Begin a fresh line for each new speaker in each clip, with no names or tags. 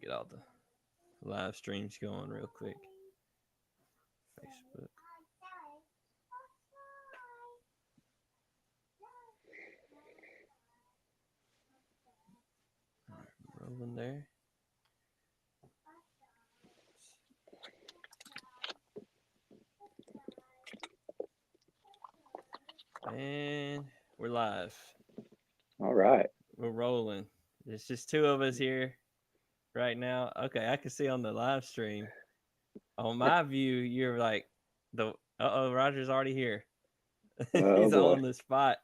Get all the live streams going real quick. Facebook. All right, rolling there. And we're live.
All right.
We're rolling. There's just two of us here right now. Okay, I can see on the live stream. On my view, you're like the Roger's already here.
Oh
He's
boy.
on the spot.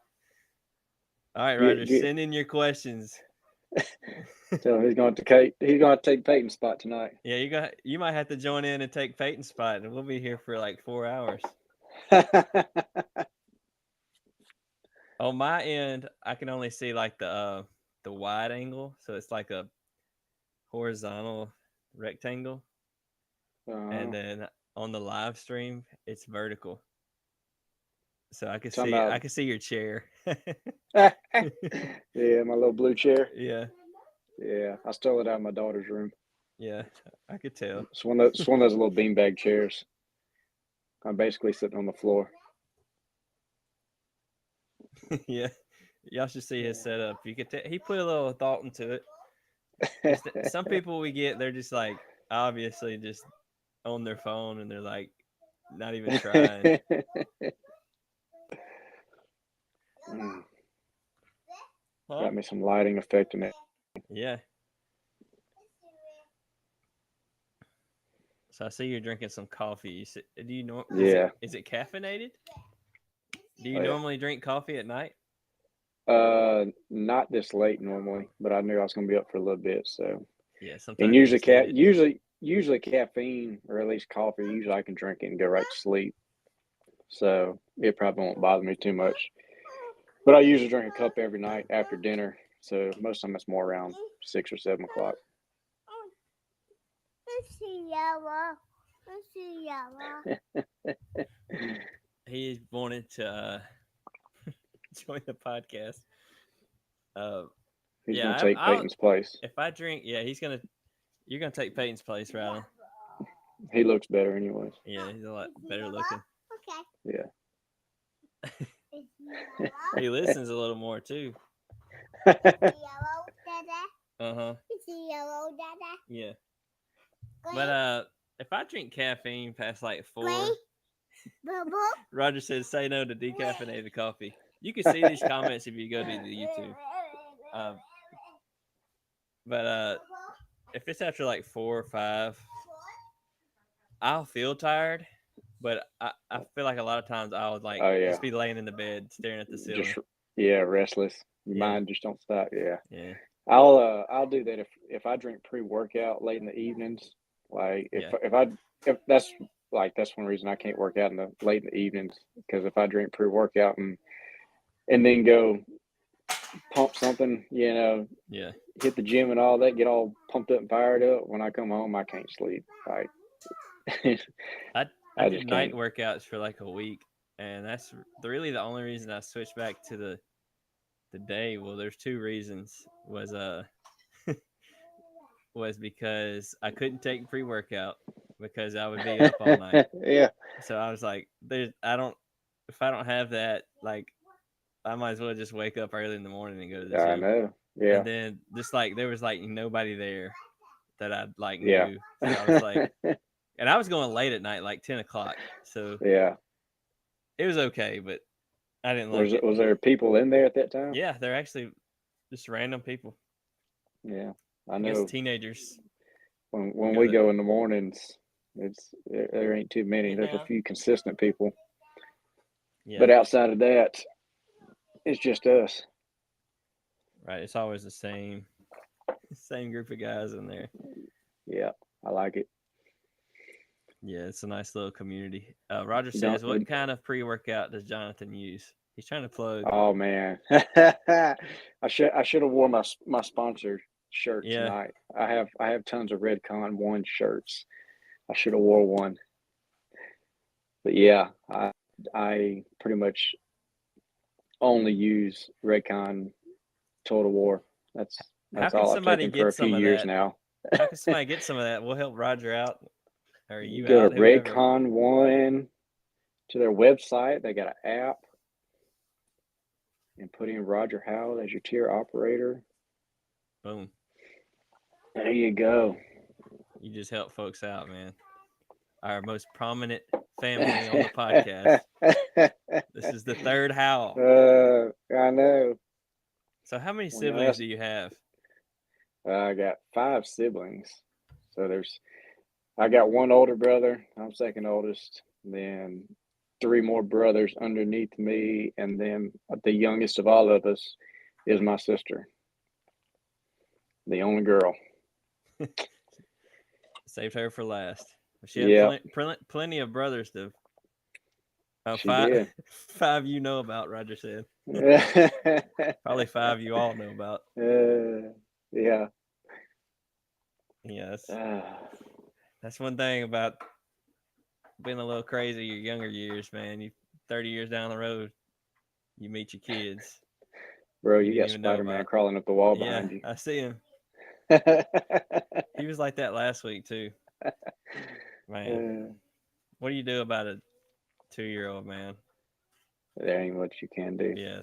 All right, Roger,
Get,
send in your questions.
tell him he's going to take Peyton's spot tonight.
Yeah, you might have to join in and take Peyton's spot, and we'll be here for like 4 hours. On my end, I can only see like the wide angle, so it's like a horizontal rectangle, and then on the live stream, it's vertical. So I can
Talking
see your chair.
about, yeah, my little blue chair.
Yeah,
Yeah, I stole it out of my daughter's room.
yeah, I could tell.
It's one of those little beanbag chairs. I'm basically sitting on the floor.
Yeah, y'all should see his setup. You could he put a little thought into it. Some people we get, they're just like obviously just on their phone, and they're like not even trying. Huh?
Got me some lighting effect in it.
Yeah. So I see you're drinking some coffee. Do you know?
Yeah.
Is it caffeinated? Do you
Oh, yeah.
normally drink coffee at night?
Not this late normally, but I knew I was going to be up for a little bit, so.
Yeah, sometimes.
And usually caffeine, or at least coffee, usually I can drink it and go right to sleep. So it probably won't bother me too much. But I usually drink a cup every night after dinner. So most of the time it's more around 6 or 7 o'clock.
He wanted to join the podcast.
He's gonna take Peyton's place.
If I drink, you're gonna take Peyton's place, Riley.
He looks better anyways.
Yeah, he's a lot better looking.
Okay.
Yeah. He listens a little more too. Uh-huh.
Yellow, Dada.
Yeah. But if I drink caffeine past like 4, Roger says say no to decaffeinated coffee. You can see these comments if you go to the YouTube. But if it's after like 4 or 5, I'll feel tired, but I feel like a lot of times I'll like just be laying in the bed staring at the ceiling.
Restless. Your mind just don't stop. Yeah.
Yeah.
I'll do that if I drink pre-workout late in the evenings. Like if that's one reason I can't work out late in the evenings, because if I drink pre-workout and then go pump something, hit the gym and all that, get all pumped up and fired up, when I come home I can't sleep. Like
I did night workouts for like a week, and that's really the only reason I switched back to the day. Well, there's 2 reasons. Was because I couldn't take pre-workout because I would be up all night.
Yeah.
So I was like, if I don't have that, like, I might as well just wake up early in the morning and go to the gym.
I know. Yeah.
And then just like there was like nobody there that I like knew. So I was like, and I was going late at night, like 10 o'clock. So
yeah,
it was okay, but I didn't like it.
Was there people in there at that time?
Yeah, they're actually just random people.
Yeah, I know.
I guess teenagers.
When we go in the mornings, there ain't too many. There's a few consistent people. Yeah. But outside of that, it's just us.
Right. It's always the same group of guys in there.
Yeah, I like it.
Yeah, it's a nice little community. Roger says, what kind of pre-workout does Jonathan use? He's trying to plug.
Oh man, I should have worn my sponsor shirt tonight. I have tons of Redcon 1 shirts. I should have wore one. But yeah, I pretty much only use Redcon Total War. That's all I've taken for a few years now.
How can somebody get some of that? We'll help Roger out. Or
You
you
go
out,
to
whoever.
Redcon One to their website. They got an app, and put in Roger Howell as your tier operator.
Boom.
There you go.
You just help folks out, man. Our most prominent family on the podcast. This is the third Howell.
I know.
So how many siblings do you have?
I got 5 siblings. So I got one older brother. I'm second oldest. Then 3 more brothers underneath me. And then the youngest of all of us is my sister. The only girl.
Saved her for last. She had plenty of brothers to. Five you know about, Roger said. Probably 5 you all know about.
Yeah.
Yes. That's one thing about being a little crazy your younger years, man. You 30 years down the road, you meet your kids.
Bro, you got Spider-Man crawling up the wall behind you.
I see him. He was like that last week too. Man. What do you do about a 2-year-old, man?
There ain't much you can do.
Yeah.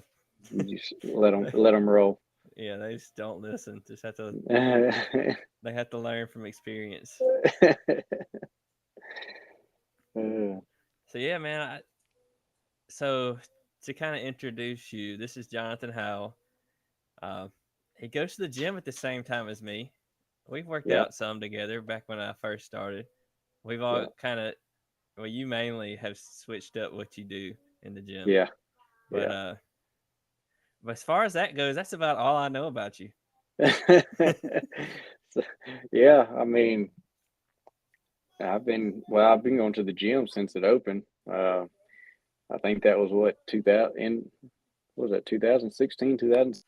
You just let them roll.
Yeah, they just don't listen. Just have to. They have to learn from experience. So yeah, man. So to kind of introduce you, this is Jonathan Howell. He goes to the gym at the same time as me. We've worked out some together back when I first started. We've all kind of, well, you mainly have switched up what you do in the gym.
Yeah.
But as far as that goes, that's about all I know about you.
Yeah, I mean, I've been going to the gym since it opened. I think that was 2016, 2000,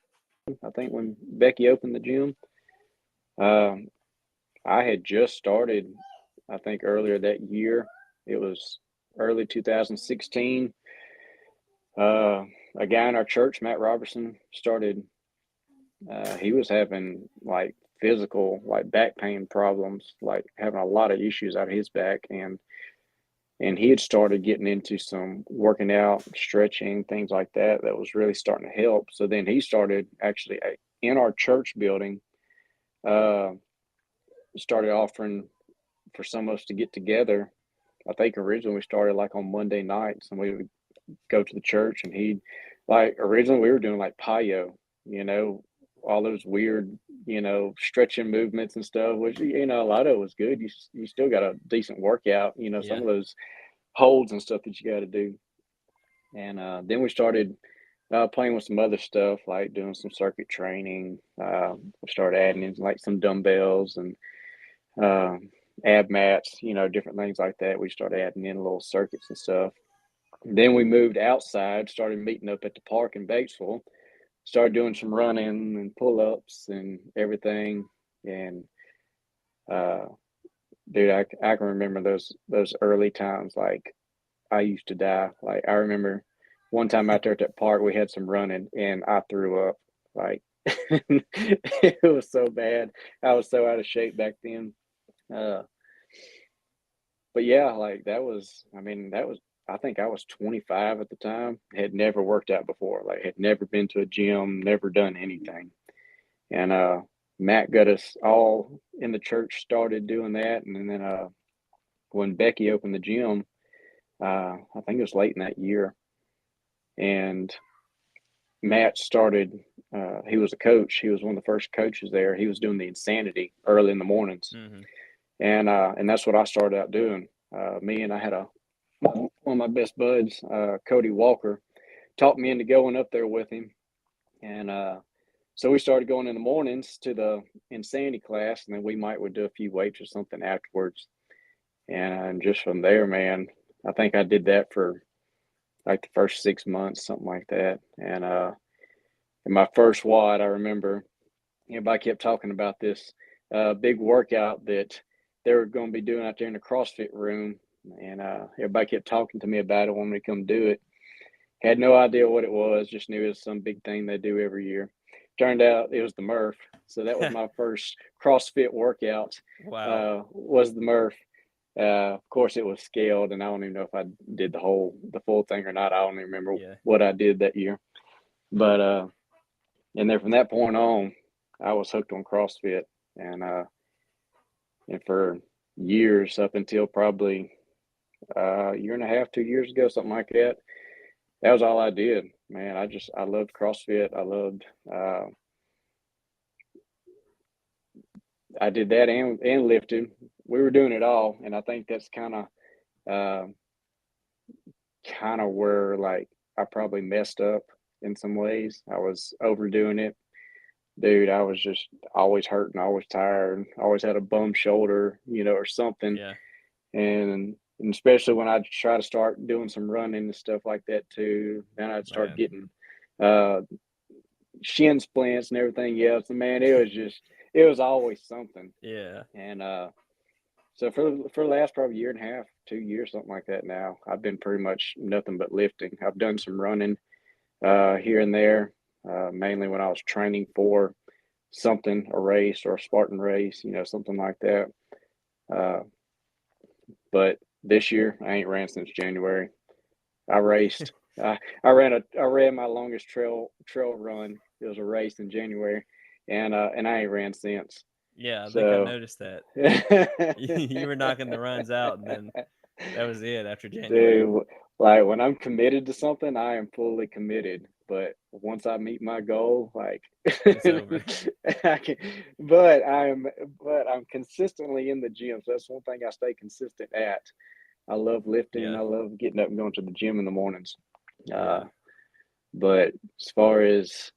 I think, when Becky opened the gym. I had just started, I think, earlier that year. It was early 2016. A guy in our church, Matt Robertson, started. He was having like physical, like back pain problems, like having a lot of issues out of his back, and he had started getting into some working out, stretching, things like that. That was really starting to help. So then he started actually in our church building. Started offering for some of us to get together. I think originally we started like on Monday nights, and we would go to the church, and originally we were doing like PiYo, all those weird, stretching movements and stuff, which, a lot of it was good. You still got a decent workout, some of those holds and stuff that you got to do. And then we started playing with some other stuff, like doing some circuit training. We started adding in like some dumbbells and ab mats, different things like that. We started adding in little circuits and stuff. Then we moved outside, started meeting up at the park in Batesville, started doing some running and pull-ups and everything. And dude, I can remember those early times. Like, I used to die. Like, I remember one time out there at that park, we had some running, and I threw up. Like, it was so bad. I was so out of shape back then. But yeah, like I think I was 25 at the time, had never worked out before, like had never been to a gym, never done anything. And Matt got us all in the church started doing that. And then when Becky opened the gym, I think it was late in that year, and Matt started, he was a coach. He was one of the first coaches there. He was doing the Insanity early in the mornings.
Mm-hmm.
And that's what I started out doing. Me and I had one of my best buds, Cody Walker, talked me into going up there with him. And so we started going in the mornings to the Insanity class, and then we would do a few weights or something afterwards. And just from there, man, I think I did that for like the first 6 months, something like that. And in my first WOD, I remember everybody kept talking about this big workout that they were going to be doing out there in the CrossFit room. And everybody kept talking to me about it, wanting me to come do it. Had no idea what it was, just knew it was some big thing they do every year. turned out it was the Murph. So that was my first CrossFit workout.
Wow.
Was the Murph. Of course, it was scaled, and I don't even know if I did the full thing or not. I don't even remember what I did that year. But and then from that point on, I was hooked on CrossFit, and for years up until probably a year and a half, 2 years ago, something like that. That was all I did, man. I loved CrossFit. I loved. I did that and lifting. We were doing it all, and I think that's kind of where like I probably messed up in some ways. I was overdoing it. Dude, I was just always hurting, always tired, always had a bum shoulder, or something.
Yeah.
And especially when I try to start doing some running and stuff like that too, then I'd start getting shin splints and everything else. And man, it was always something.
Yeah.
And so for the last probably year and a half, 2 years, something like that now, I've been pretty much nothing but lifting. I've done some running here and there, mainly when I was training for something, a race or a Spartan race, something like that. But this year I ain't ran since January. I raced. I ran my longest trail run. It was a race in January, and I ain't ran since.
Yeah, I think I noticed that. You were knocking the runs out, and then that was it after January.
Dude, like when I'm committed to something, I am fully committed. But once I meet my goal, like
it's over.
But I'm consistently in the gym. So that's one thing I stay consistent at. I love lifting and I love getting up and going to the gym in the mornings. But as far as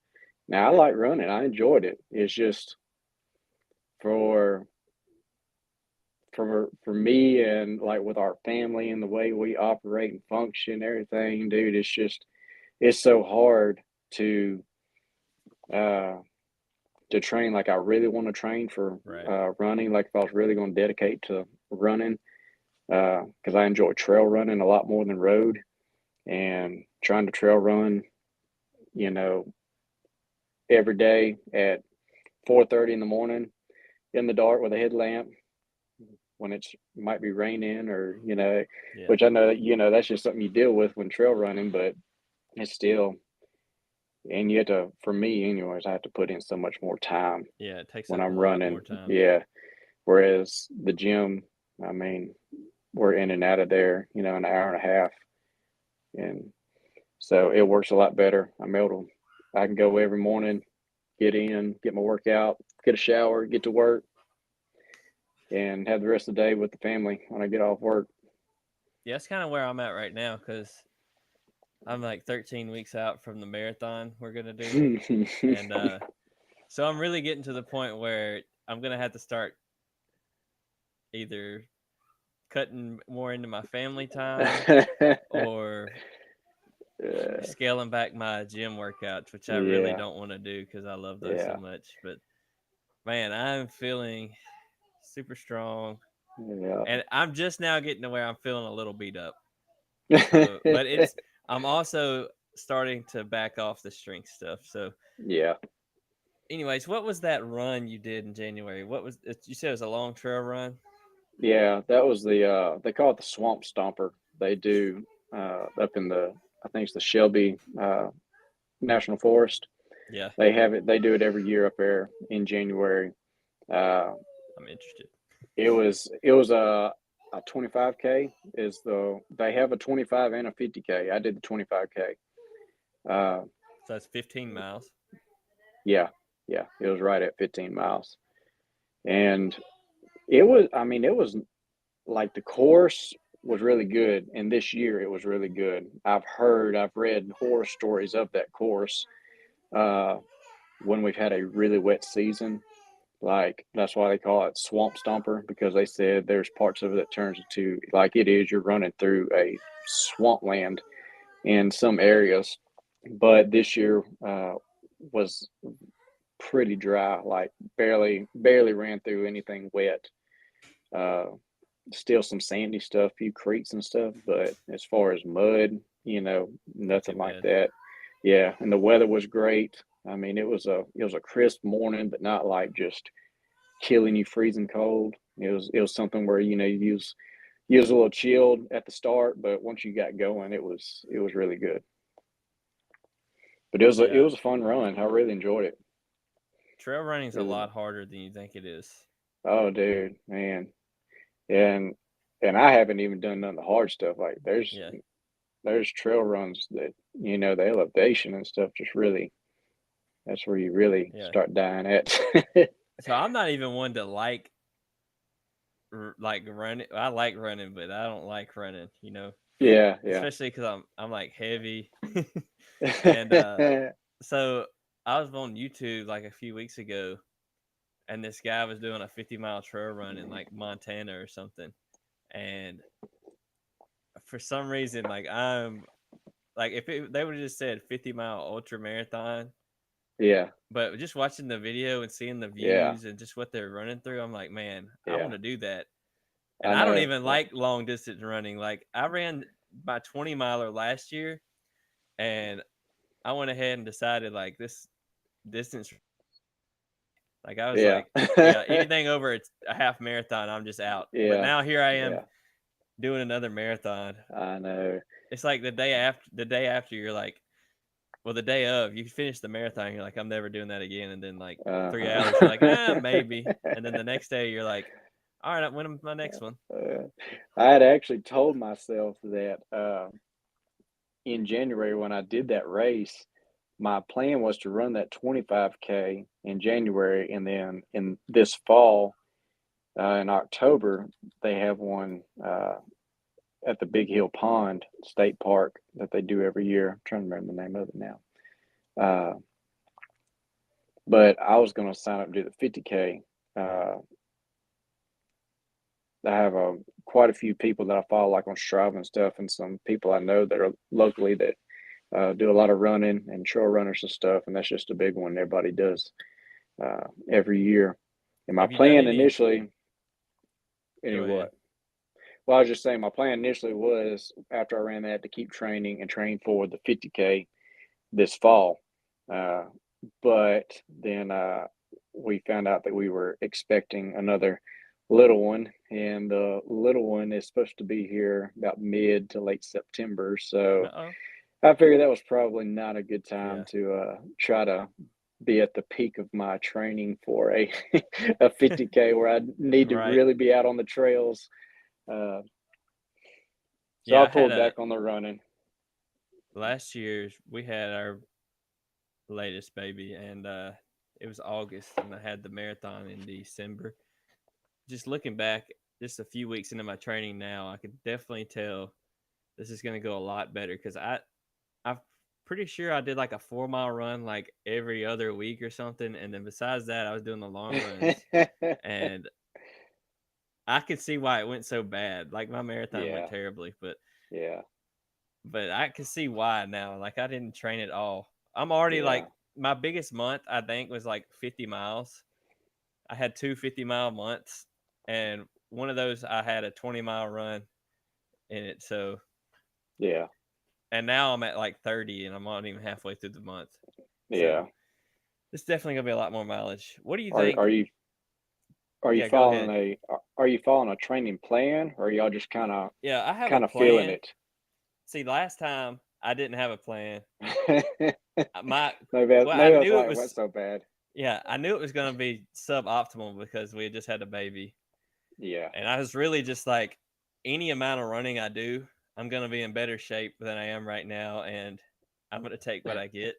now, I like running. I enjoyed it. It's just for me and like with our family and the way we operate and function, everything, dude, it's so hard to train like I really want to train for running. Like if I was really going to dedicate to running, because I enjoy trail running a lot more than road, and trying to trail run, every day at 4:30 in the morning in the dark with a headlamp when it might be raining or which I know that's just something you deal with when trail running, but it's still, and you have to, for me anyways, I have to put in so much more time
it takes
when I'm running. Whereas the gym, I mean, we're in and out of there an hour and a half, and so it works a lot better. I can go every morning, get in, get my workout, get a shower, get to work, and have the rest of the day with the family when I get off work.
Yeah, that's kind of where I'm at right now, because I'm like 13 weeks out from the marathon we're going to do. And so I'm really getting to the point where I'm going to have to start either cutting more into my family time or scaling back my gym workouts, which I really don't want to do because I love those so much. But man, I'm feeling super strong. And I'm just now getting to where I'm feeling a little beat up. So, but I'm also starting to back off the strength stuff. So anyways, what was that run you did in January? You said it was a long trail run?
Yeah, that was they call it the Swamp Stomper. They do up in I think it's the Shelby National Forest.
Yeah.
They do it every year up there in January.
I'm interested.
It was a 25K they have a 25 and a 50K. I did the 25K.
So that's 15 miles.
Yeah, it was right at 15 miles. And it was like the course was really good, and this year it was really good. I've read horror stories of that course when we've had a really wet season. Like that's why they call it Swamp Stomper, because they said there's parts of it that turns into like you're running through a swampland in some areas. But this year was pretty dry, like barely ran through anything wet. Still some sandy stuff, few creeks and stuff, but as far as mud, nothing like that. Yeah, and the weather was great. I mean, it was a crisp morning, but not like just killing you freezing cold. It was something where you was a little chilled at the start, but once you got going, it was really good. But it
Yeah.
was a fun run. I really enjoyed it.
Trail running's a
Really.
lot harder than you think it is.
Oh, dude, man, and I haven't even done none of the hard stuff. Like there's trail runs that the elevation and stuff just really, that's where you really
Yeah.
start dying at.
So I'm not even one to like running. I like running, but I don't like running.
Yeah, yeah.
Especially because I'm like heavy, and so I was on YouTube like a few weeks ago, and this guy was doing a 50-mile trail run in like Montana or something, and for some reason, like I'm like if they would have just said 50-mile ultra marathon.
Yeah.
But just watching the video and seeing the
Yeah.
views and just what they're running through, I'm like, man, I
Yeah.
want to do that. And
I
I don't
know.
even like long distance running. Like I ran my 20 miler last year, and I went ahead and decided like this distance. Like I was
Yeah.
like, yeah, anything over a half marathon, I'm just out. But
Yeah.
now here I am
Yeah.
doing another marathon.
I know.
It's like the day after you're like, well, the day of you finish the marathon, you're like, I'm never doing that again. And then like 3 hours, you're like, maybe. And then the next day, you're like, all right, I'm winning my next one.
I had actually told myself that in January when I did that race, my plan was to run that 25K in January, and then in this fall, in October, they have one at the Big Hill Pond State Park that they do every year. I'm trying to remember the name of it now. But I was going to sign up to do the 50K. I have quite a few people that I follow, like on Strava and stuff, and some people I know that are locally that do a lot of running and trail runners and stuff, and that's just a big one everybody does every year. And my
Have you done
plan
any?
initially,
Go ahead.
what? Well, I was just saying my plan initially was after I ran that to keep training and train for the 50K this fall. But then we found out that we were expecting another little one, and the little one is supposed to be here about mid to late September. So
Uh-oh.
I figured that was probably not a good time
Yeah.
to try to be at the peak of my training for a 50K where I need to
Right.
really be out on the trails. So
Yeah,
I
I had
pulled back on the running.
last year we had our latest baby, and it was August, and I had the marathon in December. Just looking back, just a few weeks into my training now, I could definitely tell this is going to go a lot better because I'm pretty sure I did like a 4 mile run like every other week or something, and then besides that, I was doing the long runs, and I could see why it went so bad. Like my marathon went
Yeah,
terribly,
yeah,
but I can see why now. Like I didn't train at all. I'm already
yeah.
like my biggest month I think was like 50 miles. I had two 50-mile months, and one of those I had a 20-mile run in it. So
Yeah,
and now I'm at like 30, and I'm not even halfway through the month. So
yeah.
it's definitely gonna be a lot more mileage. What do you
Are
think?
are you
Yeah, go ahead.
are you following a training plan, or are y'all just
Yeah, I have a
kind of feeling
plan.
it?
See, last time I didn't have a plan. My well, I
Maybe that's
knew
why
it
it went
was.
so bad.
Yeah, I knew it was gonna be suboptimal because we had just had a baby,
Yeah,
and I was really just like, any amount of running I do, I'm gonna be in better shape than I am right now, and I'm gonna take what I get.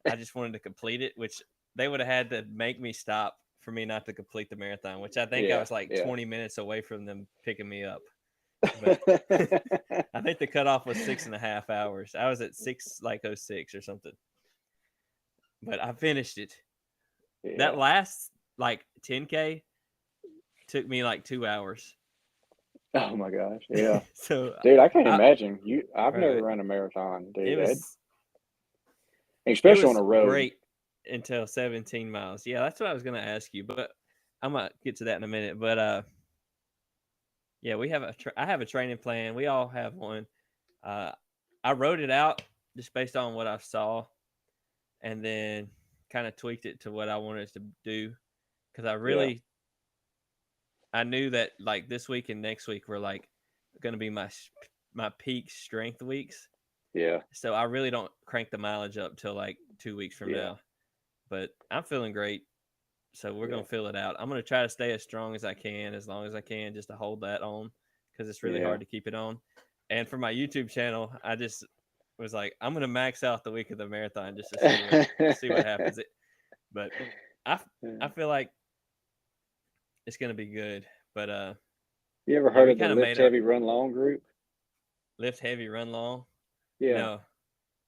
I just wanted to complete it, which they would have had to make me stop for me not to complete the marathon, which I think I
yeah,
was like
yeah.
20 minutes away from them picking me up. But I think the cutoff was 6.5 hours. I was at 6:06 or something. But I finished it. That
Yeah.
last like 10K took me like 2 hours.
Oh my gosh. Yeah.
So
Dude, I can't
I
imagine. I've never
bro,
run a marathon,
it
dude.
was it
Especially on
was
a road.
great until 17 miles. Yeah, that's what I was gonna ask you, but I'm gonna get to that in a minute. But yeah, we have I have a training plan. We all have one. Uh, I wrote it out just based on what I saw, and then kind of tweaked it to what I wanted to do, because I knew that like this week and next week were like going to be my peak strength weeks.
Yeah.
So I really don't crank the mileage up till like 2 weeks from now. But I'm feeling great. So we're going to fill it out. I'm going to try to stay as strong as I can, as long as I can, just to hold that on, because it's really hard to keep it on. And for my YouTube channel, I just was like, I'm going to max out the week of the marathon just to see what happens. But I feel like it's going to be good. But
you ever heard of the Lift Heavy Run Long group?
Lift Heavy Run Long?
Yeah.
No.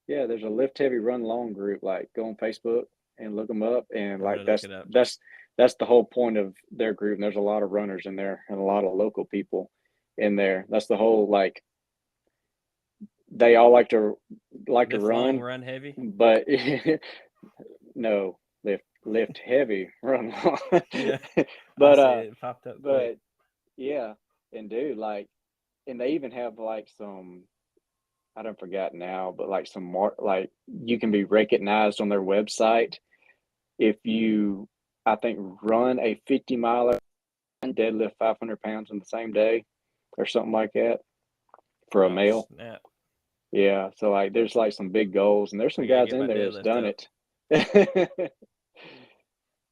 Yeah, there's a Lift Heavy Run Long group. Like, go on Facebook and look them up, and like that's the whole point of their group. And there's a lot of runners in there and a lot of local people in there. That's the whole, like, they all like to
run heavy,
but no, lift heavy, run long.
Yeah,
but
it popped up quick.
Yeah, and dude, like, and they even have like some, I don't forget now, but like some more, like, you can be recognized on their website if you, I think, run a 50-miler and deadlift 500 pounds in the same day or something like that for a male.
Snap.
Yeah, so like there's like some big goals, and there's some guys in there that's done it.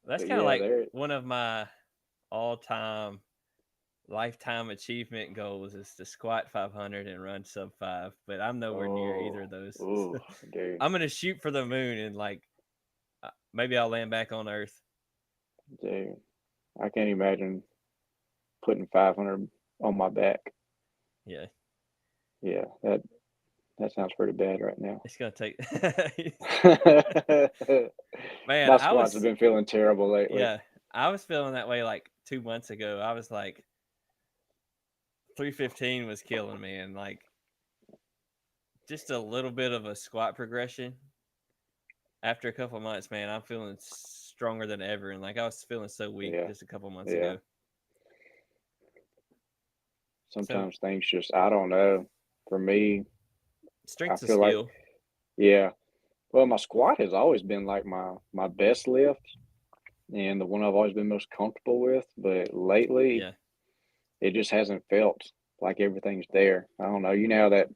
That's kind of like one of my all-time lifetime achievement goals is to squat 500 and run sub 5, but I'm nowhere near either of those.
Dude.
I'm gonna shoot for the moon, and like maybe I'll land back on Earth.
Dude, I can't imagine putting 500 on my back.
Yeah,
that sounds pretty bad right now.
It's gonna take. Man,
my squats have been feeling terrible lately.
Yeah, I was feeling that way like 2 months ago. I was like, 315 was killing me, and like just a little bit of a squat progression. After a couple of months, man, I'm feeling stronger than ever, and like I was feeling so weak just a couple months ago.
Sometimes things just, I don't know. For me,
strength's a skill.
Well, my squat has always been like my best lift, and the one I've always been most comfortable with. But lately, it just hasn't felt like everything's there. I don't know. You know that,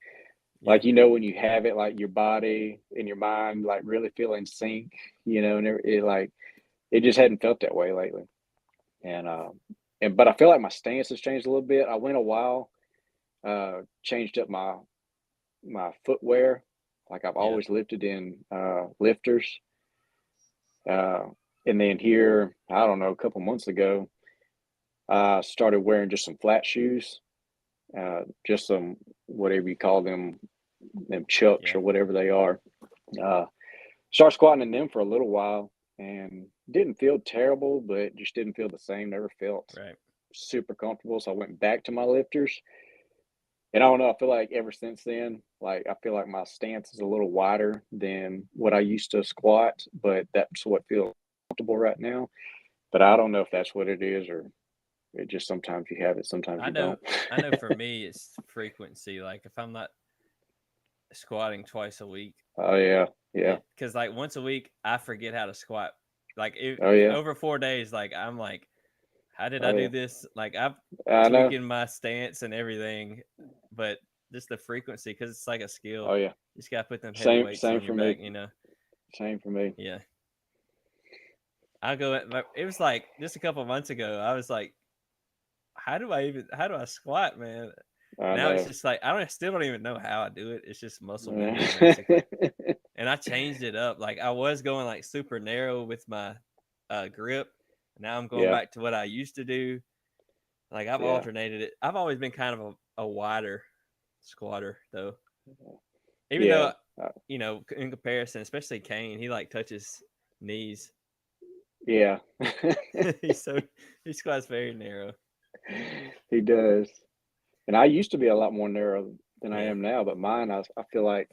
like, when you have it, like your body and your mind, like really feel in sync, and it just hadn't felt that way lately. But I feel like my stance has changed a little bit. I went a while, changed up my footwear. Like, I've always lifted in lifters. And then here, I don't know, a couple months ago, I started wearing just some flat shoes, just some, whatever you call them chucks or whatever they are. Start squatting in them for a little while, and didn't feel terrible, but just didn't feel the same. Never felt super comfortable. So I went back to my lifters. And I don't know, I feel like ever since then, like, I feel like my stance is a little wider than what I used to squat, but that's what feels comfortable right now. But I don't know if that's what it is, or it just sometimes you have it, sometimes you don't.
I know for me, it's frequency. Like, if I'm not squatting twice a week.
Oh, yeah. Yeah.
Because like once a week, I forget how to squat. Like over 4 days, like I'm like, how did I do this? Like I'm tweaking my stance and everything, but just the frequency, because it's like a skill.
Oh, yeah.
You just gotta put them heavy weights on your back,
Same for me.
Yeah. It was like just a couple of months ago, I was like, how do I squat, man? Now it's just like I still don't even know how I do it. It's just muscle memory, basically. And I changed it up. Like I was going like super narrow with my grip. Now I'm going back to what I used to do. Like I've alternated it. I've always been kind of a wider squatter, though. Even though in comparison, especially Kane, he like touches knees.
Yeah.
He squats very narrow.
He does. And I used to be a lot more narrow than I am now, but mine, I feel like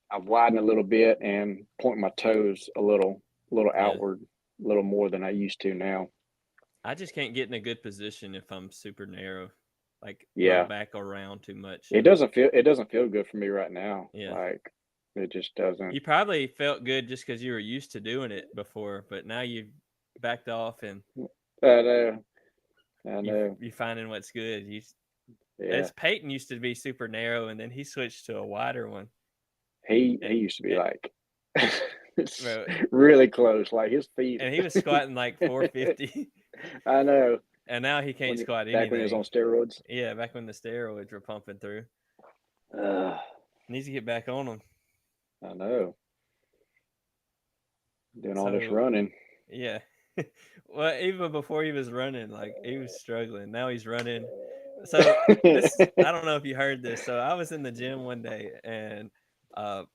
I've widened a little bit and point my toes a little outward, a little more than I used to now.
I just can't get in a good position if I'm super narrow, like my back around too much.
It doesn't feel good for me right now.
Yeah.
Like It just doesn't.
You probably felt good just because you were used to doing it before, but now you've backed off and
I know. I know.
you finding what's good.
Yeah.
As Peyton used to be super narrow, and then he switched to a wider one.
He
And,
used to be like
bro,
really close, like his feet.
and he was squatting like 450.
I know.
And now he can't squat
Back when he was on
anything.
steroids.
Yeah, back when the steroids were pumping through.
Uh,
Needs to get back on them.
I know. Doing all this
So,
running.
yeah. Well, even before he was running, like he was struggling. Now he's running. So this, I don't know if you heard this. So I was in the gym one day, and I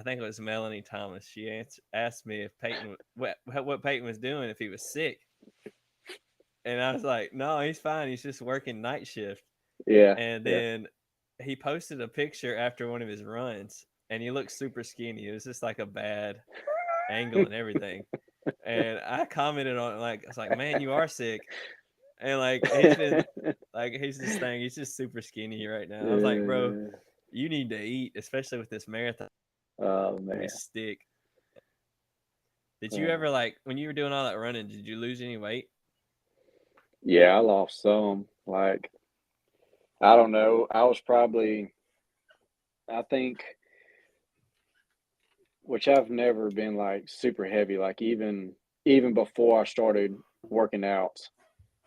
think it was Melanie Thomas. She asked me if Peyton, what Peyton was doing, if he was sick, and I was like, no, he's fine. He's just working night shift.
Yeah.
And then he posted a picture after one of his runs, and he looked super skinny. It was just like a bad angle and everything. And I commented on it, like, I was like, man, you are sick. And like he's been like he's this thing, he's just super skinny right now. I was like, bro, you need to eat, especially with this marathon.
Oh man.
Be stick. Did you ever, like, when you were doing all that running, did you lose any weight?
Yeah, I lost some. Like, I don't know. I was probably, I think, which I've never been like super heavy. Like even before I started working out,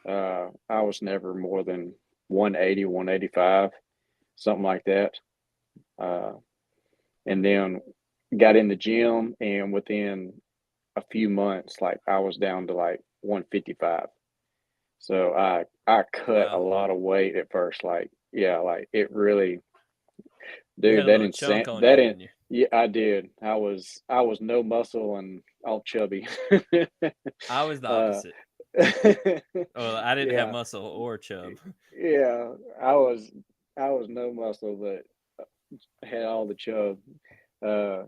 I was never more than 180, 185, something like that. Uh, and then got in the gym, and within a few months, like I was down to like 155. So I cut a
Wow.
lot of weight at first. Like, yeah, like it really,
You had
dude,
a little chunk on you,
that in
didn't you?
yeah, I did. I was no muscle and all chubby.
I was the
uh
opposite. Well, I didn't have
yeah,
muscle or chub.
yeah, I was no muscle but had all the chub. Uh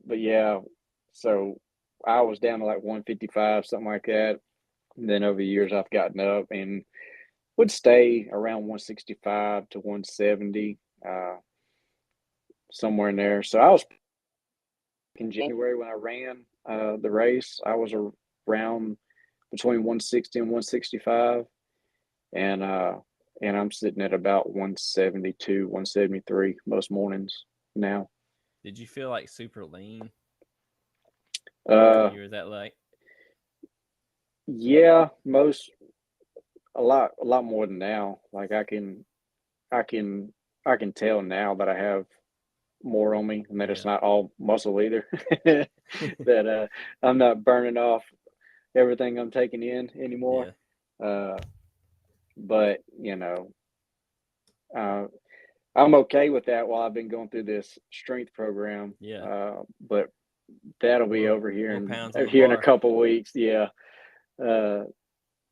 but yeah, so I was down to like 155, something like that. And then over the years I've gotten up and would stay around 165 to 170, somewhere in there. So I was in January when I ran the race. I was around between 160 and 165, and I'm sitting at about 172, 173 most mornings now.
Did you feel like super lean when
Uh,
you were that light?
yeah, a lot more than now. Like I can I can tell now that I have more on me and that it's
Yeah.
not all muscle either. That I'm not burning off everything I'm taking in anymore.
Yeah.
Uh, but uh, I'm okay with that while I've been going through this strength program.
Yeah.
But that'll be over
More pounds on the
here in a
bar.
couple weeks. Yeah, uh,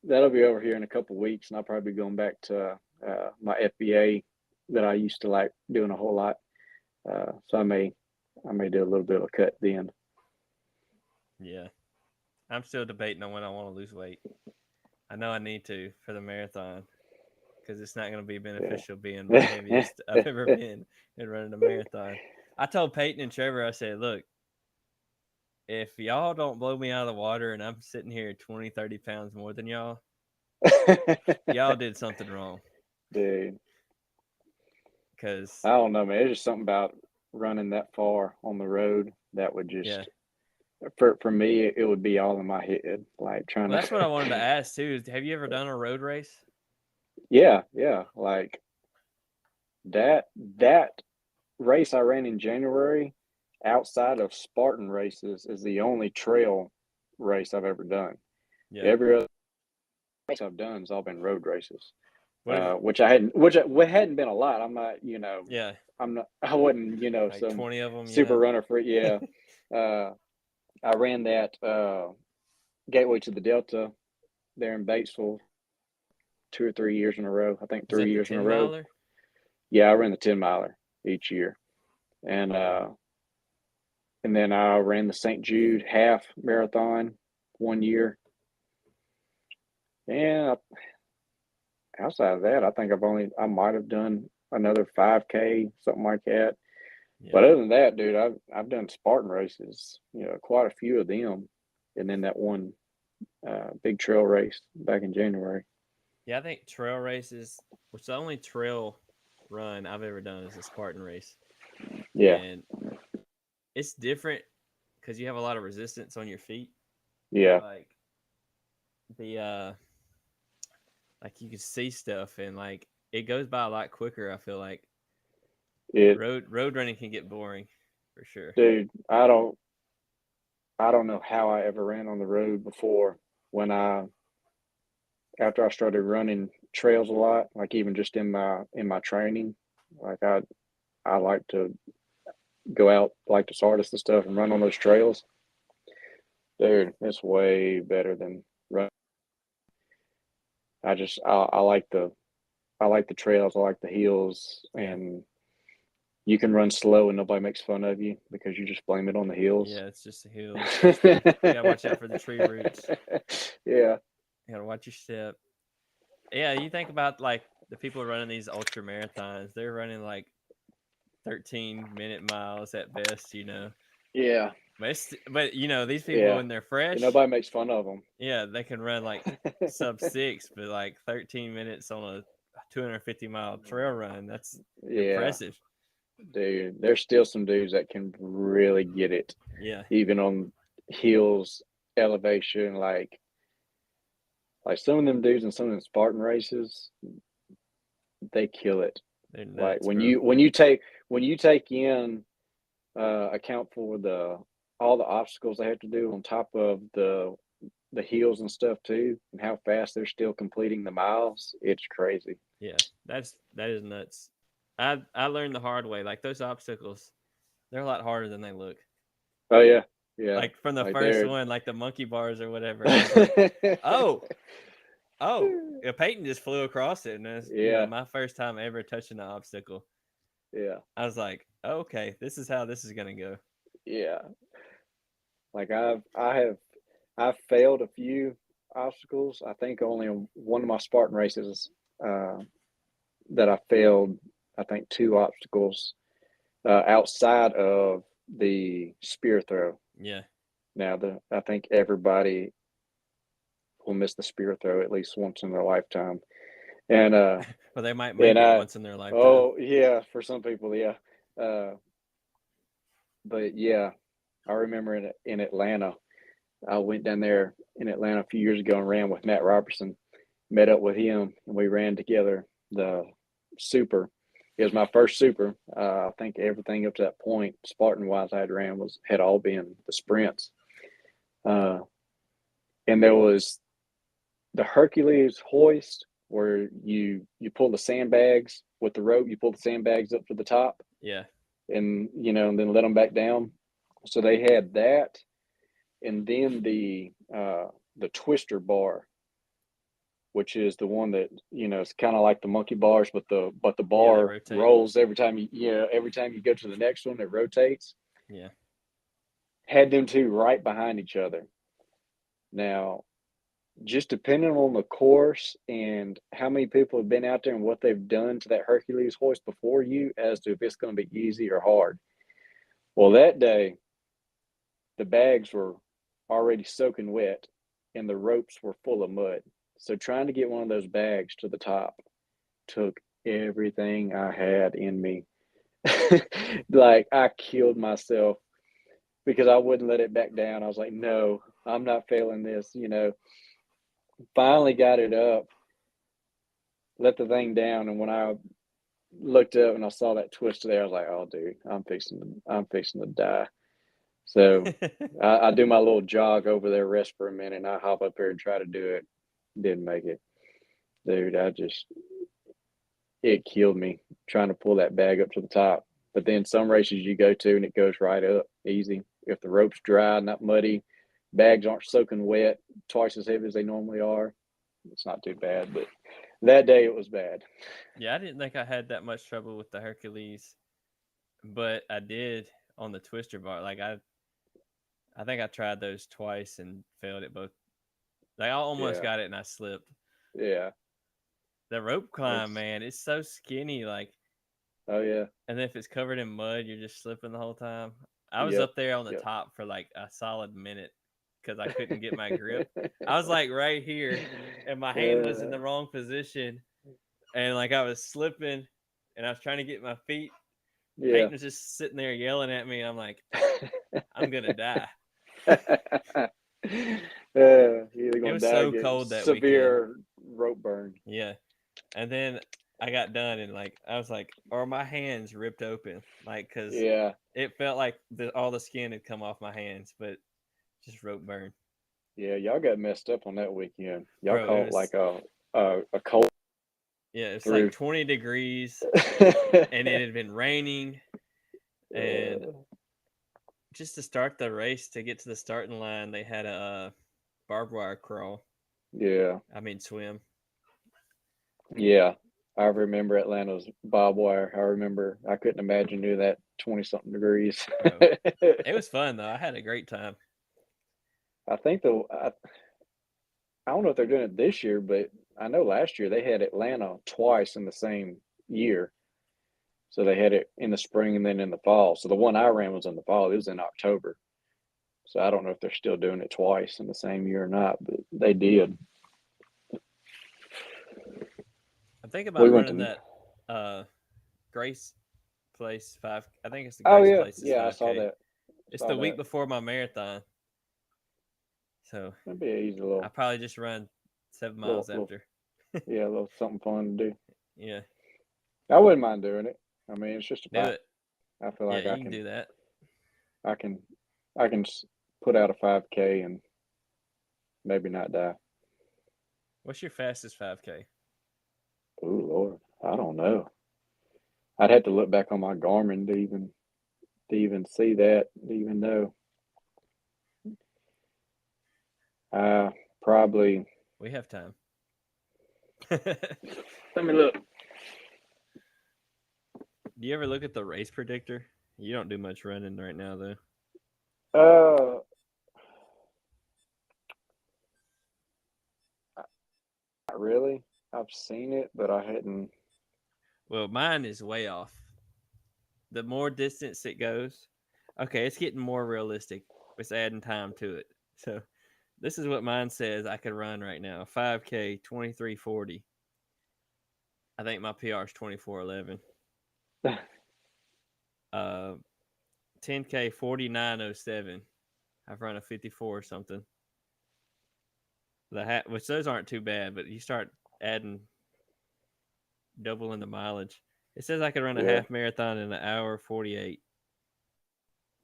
that'll be over here in a couple weeks, and I'll probably be going back to my FBA that I used to like doing a whole lot. So I may do a little bit of a cut then.
Yeah. I'm still debating on when I want to lose weight. I know I need to for the marathon because it's not going to be beneficial being my
Yeah.
heaviest I've ever been in running a marathon. I told Peyton and Trevor, I said, look, if y'all don't blow me out of the water and I'm sitting here 20, 30 pounds more than y'all, y'all did something wrong.
Dude,
Because,
I don't know, man. There's just something about running that far on the road that would
yeah.
just, for me, it would be all in my head, like trying
Well,
to.
that's what I wanted to ask too. Have you ever done a road race?
Yeah, yeah, like that race I ran in January, outside of Spartan races, is the only trail race I've ever done.
Yeah.
Every other race I've done has all been road races,
What?
which hadn't been a lot. I'm not,
Yeah.
I wasn't,
Like
some
20 of them,
super runner for yeah. Uh, I ran that Gateway to the Delta there in Batesville 2 or 3 years in a row. I think
Is
three
that the
years in a
10
row.
miler?
Yeah, I ran the 10 miler each year, and then I ran the St. Jude half marathon one year. And outside of that, I think I might have done another 5K, something like that.
Yeah.
But other than that, dude, I've done Spartan races, quite a few of them, and then that one big trail race back in January.
Yeah, I think trail races, which the only trail run I've ever done is a Spartan race.
Yeah.
And it's different because you have a lot of resistance on your feet.
Yeah.
Like the like you can see stuff and like it goes by a lot quicker, I feel like.
It,
Road running can get boring for sure.
dude, I don't know how I ever ran on the road before when after I started running trails a lot, like even just in my training, like I like to go out like the Sardis and stuff and run on those trails. Dude, it's way better than run. I like the trails, I like the hills,
Yeah.
and you can run slow and nobody makes fun of you because you just blame it on the hills.
Yeah, it's just the hills. You gotta watch out for the tree roots.
Yeah.
You gotta watch your step. Yeah, you think about like the people running these ultra marathons, they're running like 13-minute miles at best,
Yeah.
But these people
Yeah.
when they're
And
fresh,
nobody makes fun of them.
yeah, they can run like sub 6, but like 13 minutes on a 250-mile trail run. That's
Yeah.
impressive.
Dude, there's still some dudes that can really get it,
Yeah.
even on hills, elevation. Like some of them dudes in some of them Spartan races, they kill it.
They're
Like
nuts,
when
bro.
you take in account for the all the obstacles they have to do on top of the hills and stuff too, and how fast they're still completing the miles, it's crazy.
Yeah. That is nuts. I learned the hard way. Like those obstacles, they're a lot harder than they look.
Oh yeah, yeah.
Like from the
Like
first
they're
one, like the monkey bars or whatever. I was like, oh, yeah, Peyton just flew across it, and it's
yeah,
my first time ever touching the obstacle.
yeah,
I was like, okay, this is how this is gonna go.
yeah. Like I've failed a few obstacles. I think only on one of my Spartan races uh, that I failed. I think two obstacles outside of the spear throw.
Yeah,
Now I think everybody will miss the spear throw at least once in their lifetime. And
but they might
and
make it
I
once in their lifetime.
oh yeah, for some people, yeah. Uh, but yeah, I remember in Atlanta, I went down there in Atlanta a few years ago and ran with Matt Robertson. Met up with him and we ran together the super. It was my first super. I think everything up to that point, Spartan wise, I had all been the sprints. Uh, and there was the Hercules hoist where you pull the sandbags with the rope. You pull the sandbags up to the top,
Yeah,
and and then let them back down. So they had that, and then the twister bar, which is the one that it's kind of like the monkey bars, but the
yeah, they
bar
rotate.
rolls every time every time you go to the next one, it rotates.
Yeah,
Had them two right behind each other. Now, just depending on the course and how many people have been out there and what they've done to that Hercules hoist before you, as to if it's going to be easy or hard. Well, that day, the bags were already soaking wet and the ropes were full of mud. So trying to get one of those bags to the top took everything I had in me. Like I killed myself because I wouldn't let it back down. I was like, no, I'm not failing this. Finally got it up, let the thing down, and when I looked up and I saw that twist there, I was like, oh dude, I'm fixing to die. So I do my little jog over there, rest for a minute, and I hop up here and try to do it. Didn't make it. Dude, it killed me trying to pull that bag up to the top. But then some races you go to and it goes right up easy. If the rope's dry, not muddy, bags aren't soaking wet, twice as heavy as they normally are, it's not too bad. But that day it was bad.
yeah. I didn't think I had that much trouble with the Hercules, but I did on the twister bar. Like I think I tried those twice and failed at both. Like I almost
Yeah.
got it and I slipped.
Yeah.
The rope climb,
It's
man, it's so skinny. Like
Oh yeah.
And then if it's covered in mud, you're just slipping the whole time. I was up there on the top for like a solid minute because I couldn't get my grip. I was like right here, and my hand was in the wrong position, and like I was slipping, and I was trying to get my feet. Peyton was just sitting there yelling at me. I'm like, I'm gonna die.
It
was so cold that
severe rope burn.
Yeah, and then I got done, and like I was like, are my hands ripped open? Like, because it felt like all the skin had come off my hands, but just rope burn.
Yeah, y'all got messed up on that weekend. Y'all caught like a cold.
Yeah, it's like 20 degrees, and it had been raining, and just to start the race, to get to the starting line, they had a barbed wire crawl.
Yeah.
I mean, swim.
Yeah. I remember Atlanta's barbed wire. I remember I couldn't imagine doing that 20-something degrees.
It was fun, though. I had a great time.
I think, I don't know if they're doing it this year, but I know last year they had Atlanta twice in the same year. So they had it in the spring and then in the fall. So the one I ran was in the fall. It was in October. So I don't know if they're still doing it twice in the same year or not, but they did.
I'm thinking about running that Grace Place 5. I think it's the Grace Place.
Yeah, 5K. I saw that.
It's the week before my marathon. So
that'd be an easy little.
I probably just run 7 miles after.
Yeah, a little something fun to do.
Yeah.
I wouldn't mind doing it. I mean, it's just
do it.
I feel like
I can do that.
I can put out a 5K and maybe not die.
What's your fastest 5K?
Oh Lord, I don't know. I'd have to look back on my Garmin to even see that, to even know. Probably.
We have time.
Let me look.
Do you ever look at the race predictor? You don't do much running right now, though.
Not really. I've seen it, but I hadn't.
Well, mine is way off. The more distance it goes, okay, it's getting more realistic. It's adding time to it. So this is what mine says I could run right now. 5K, 23:40. I think my PR is 24:11. 10K, 49:07. I've run a 54 or something. Which those aren't too bad, but you start adding, doubling the mileage. It says I could run a half marathon in 1 hour 48,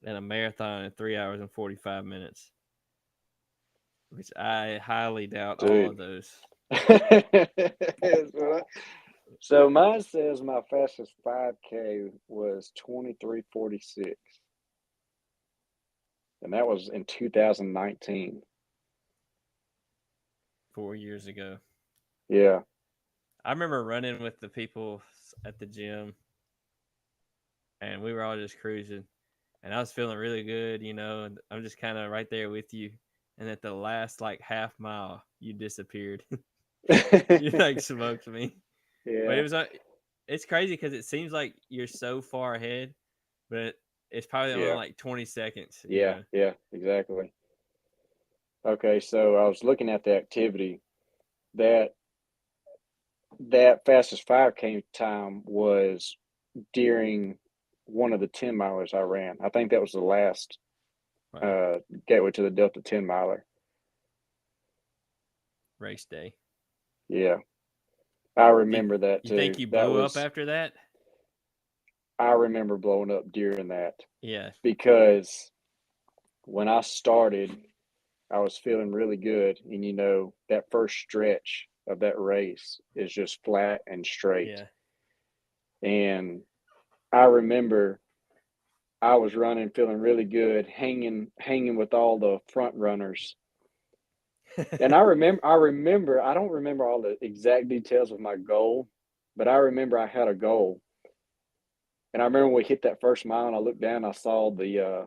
and a marathon in 3 hours and 45 minutes, which I highly doubt all of those.
So mine says my fastest 5K was 23:46, and that was in 2019.
4 years ago.
Yeah.
I remember running with the people at the gym, and we were all just cruising, and I was feeling really good, and I'm just kind of right there with you. And at the last like half mile, you disappeared. You like smoked me.
Yeah.
But it's crazy because it seems like you're so far ahead, but it's probably only like 20 seconds.
Yeah, exactly. Okay, so I was looking at the activity. That fastest 5K time was during one of the 10 milers I ran. I think that was the last Gateway to the Delta 10 miler.
Race day.
Yeah. I remember that too.
You think you blew up after that?
I remember blowing up during that.
Yeah.
Because when I started, I was feeling really good. And, that first stretch of that race is just flat and straight.
Yeah.
And I remember I was running, feeling really good, hanging with all the front runners. And I remember, I don't remember all the exact details of my goal, but I remember I had a goal. And I remember when we hit that first mile and I looked down, I saw the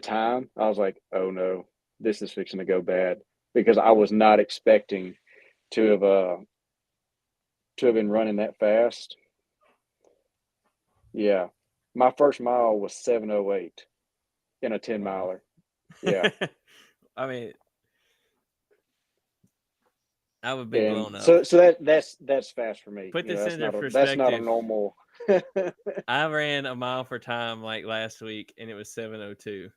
time. I was like, oh no, this is fixing to go bad, because I was not expecting to have been running that fast. Yeah. My first mile was 7:08 in a 10 miler. Yeah.
I mean, I would be blown up.
So that's fast for me.
Put this into perspective.
That's not a normal.
I ran a mile for time like last week, and it was 7:02.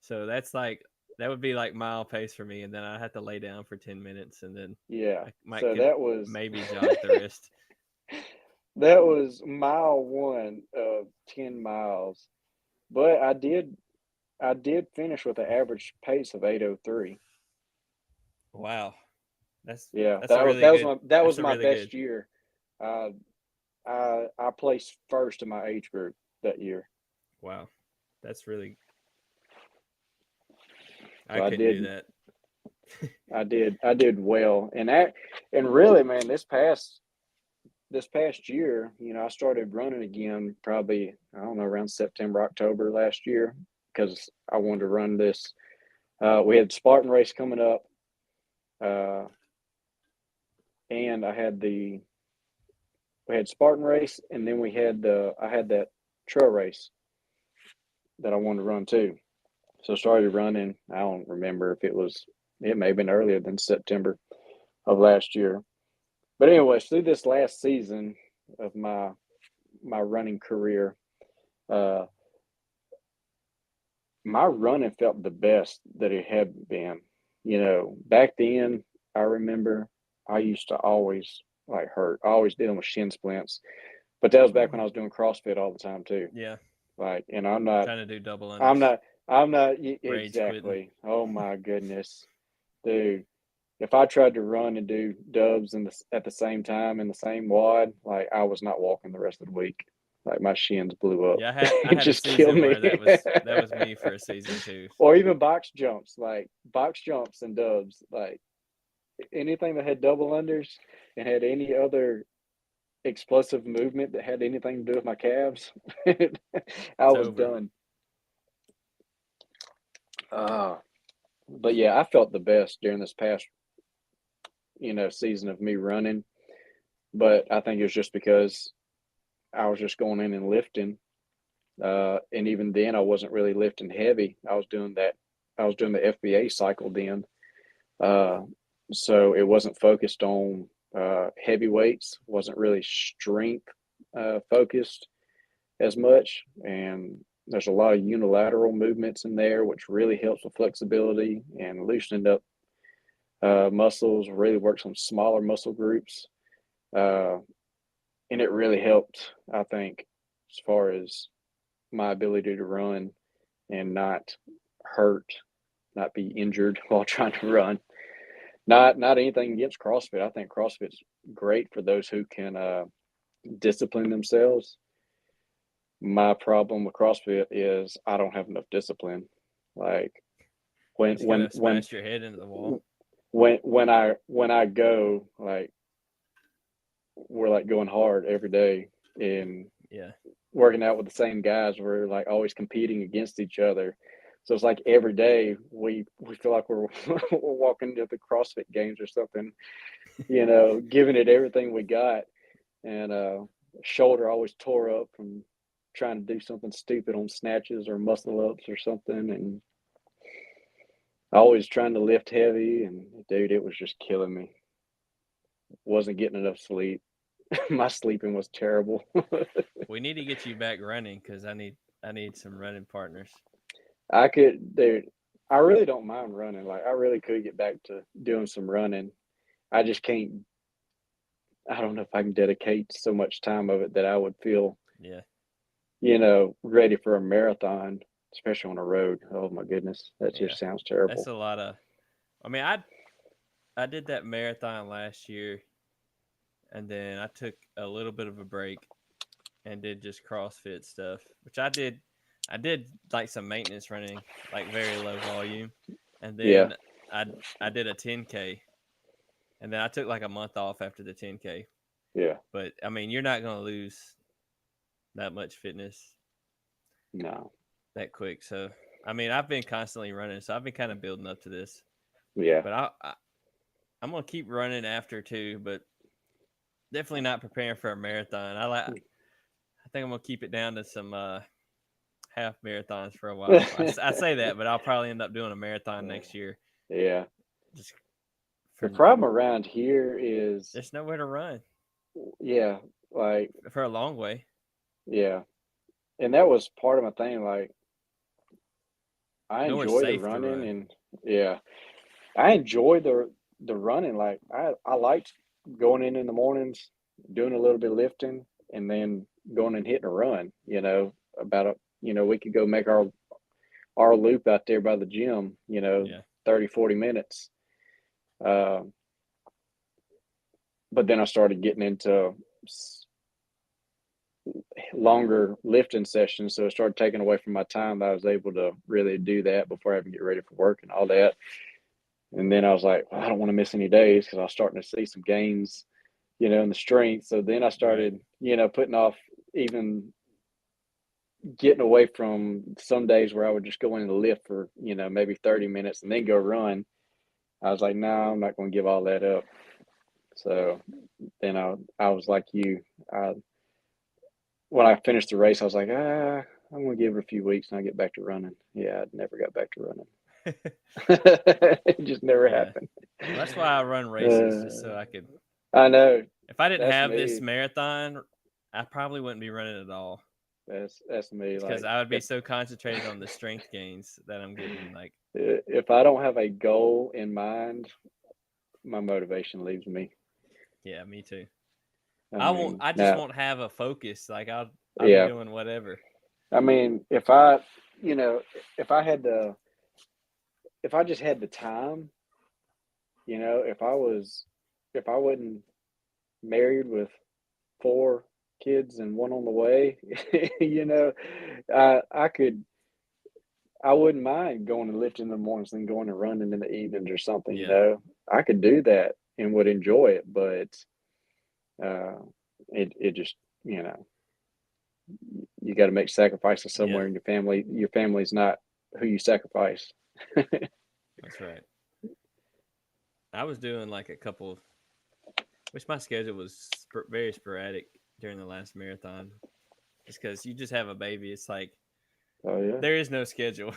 So that's like that would be like mile pace for me, and then I have to lay down for 10 minutes, and then
yeah.
So that was maybe jog the rest.
That was mile 1 of 10 miles, but I did finish with an average pace of 8:03.
Wow. That's
that was my best year. I placed first in my age group that year.
Wow, that's really. So I couldn't do that.
I did well, and really, man, this past year, I started running again probably, I don't know, around September, October last year, because I wanted to run this. We had the Spartan race coming up. And we had Spartan race, and then I had that trail race that I wanted to run too. So I started running. I don't remember if it may have been earlier than September of last year. But anyways, through this last season of my running career, my running felt the best that it had been. Back then, I remember I used to always hurt, always dealing with shin splints. But that was back when I was doing CrossFit all the time too.
Yeah.
And I'm not
trying to do double unders.
I'm not exactly. Quitting. Oh my goodness, dude! If I tried to run and do dubs at the same time in the same WOD, I was not walking the rest of the week. My shins blew up.
Yeah, I had just a season where that was me for a season too.
Or even box jumps and dubs, anything that had double unders and had any other explosive movement that had anything to do with my calves, I was done. But yeah, I felt the best during this past, season of me running. But I think it was just because I was just going in and lifting. And even then I wasn't really lifting heavy. I was doing the FBA cycle then. So it wasn't focused on heavy weights, wasn't really strength focused as much. And there's a lot of unilateral movements in there, which really helps with flexibility and loosening up muscles, really works on smaller muscle groups. And it really helped, I think, as far as my ability to run and not hurt, not be injured while trying to run. Not anything against CrossFit. I think CrossFit's great for those who can discipline themselves. My problem with CrossFit is I don't have enough discipline.
When smash your head into the wall.
When I go, we're going hard every day and working out with the same guys. We're always competing against each other. So it's every day we feel like we're walking into the CrossFit games or something, giving it everything we got. And shoulder always tore up from trying to do something stupid on snatches or muscle ups or something. And always trying to lift heavy. And dude, it was just killing me. Wasn't getting enough sleep. My sleeping was terrible.
We need to get you back running because I need some running partners.
I really don't mind running. I really could get back to doing some running. I just can't. I don't know if I can dedicate so much time of it that I would feel, ready for a marathon, especially on a road. Oh my goodness, that just sounds terrible.
That's a lot of. I mean, I did that marathon last year, and then I took a little bit of a break and did just CrossFit stuff, which I did some maintenance running, very low volume, and then I did a 10K, and then I took a month off after the 10K.
Yeah,
but I mean, you're not going to lose that much fitness, that quick. So I mean, I've been constantly running, so I've been kind of building up to this.
Yeah,
but I'm gonna keep running after too, but definitely not preparing for a marathon. I think I'm gonna keep it down to some half marathons for a while. I say that, but I'll probably end up doing a marathon next year.
Yeah.
Just
the problem around here is
there's nowhere to run.
Yeah, like
for a long way.
Yeah, and that was part of my thing. Like, I enjoy the running, and I enjoy the running. Like, I liked going in the mornings, doing a little bit of lifting, and then going and hitting a run. We could go make our loop out there by the gym. 30, 40 minutes. But then I started getting into longer lifting sessions, so it started taking away from my time that I was able to really do that before I even get ready for work and all that. And then I was like, I don't want to miss any days, because I was starting to see some gains, in the strength. So then I started, putting off even getting away from some days where I would just go in and lift for, maybe 30 minutes and then go run. I was like, no, I'm not going to give all that up. So then I was like you. When I finished the race, I was like, I'm going to give it a few weeks and I'll get back to running. Yeah, I never got back to running. It just never happened.
Well, that's why I run races, just so I could.
I know.
If I didn't have this marathon, I probably wouldn't be running at all.
That's me.
Because I would be so concentrated on the strength gains that I'm getting. Like,
if I don't have a goal in mind, my motivation leaves me.
Yeah, me too. I just won't have a focus. Like, I'll be doing whatever.
I mean, if I just had the time, if I wasn't married with 4 kids and one on the way, I wouldn't mind going and lifting in the mornings and going and running in the evenings or something. I could do that and would enjoy it, but it just, you got to make sacrifices somewhere in your family. Your family's not who you sacrifice.
That's right. I was doing like a couple, which my schedule was very sporadic during the last marathon, just because you just have a baby. It's like, there is no schedule.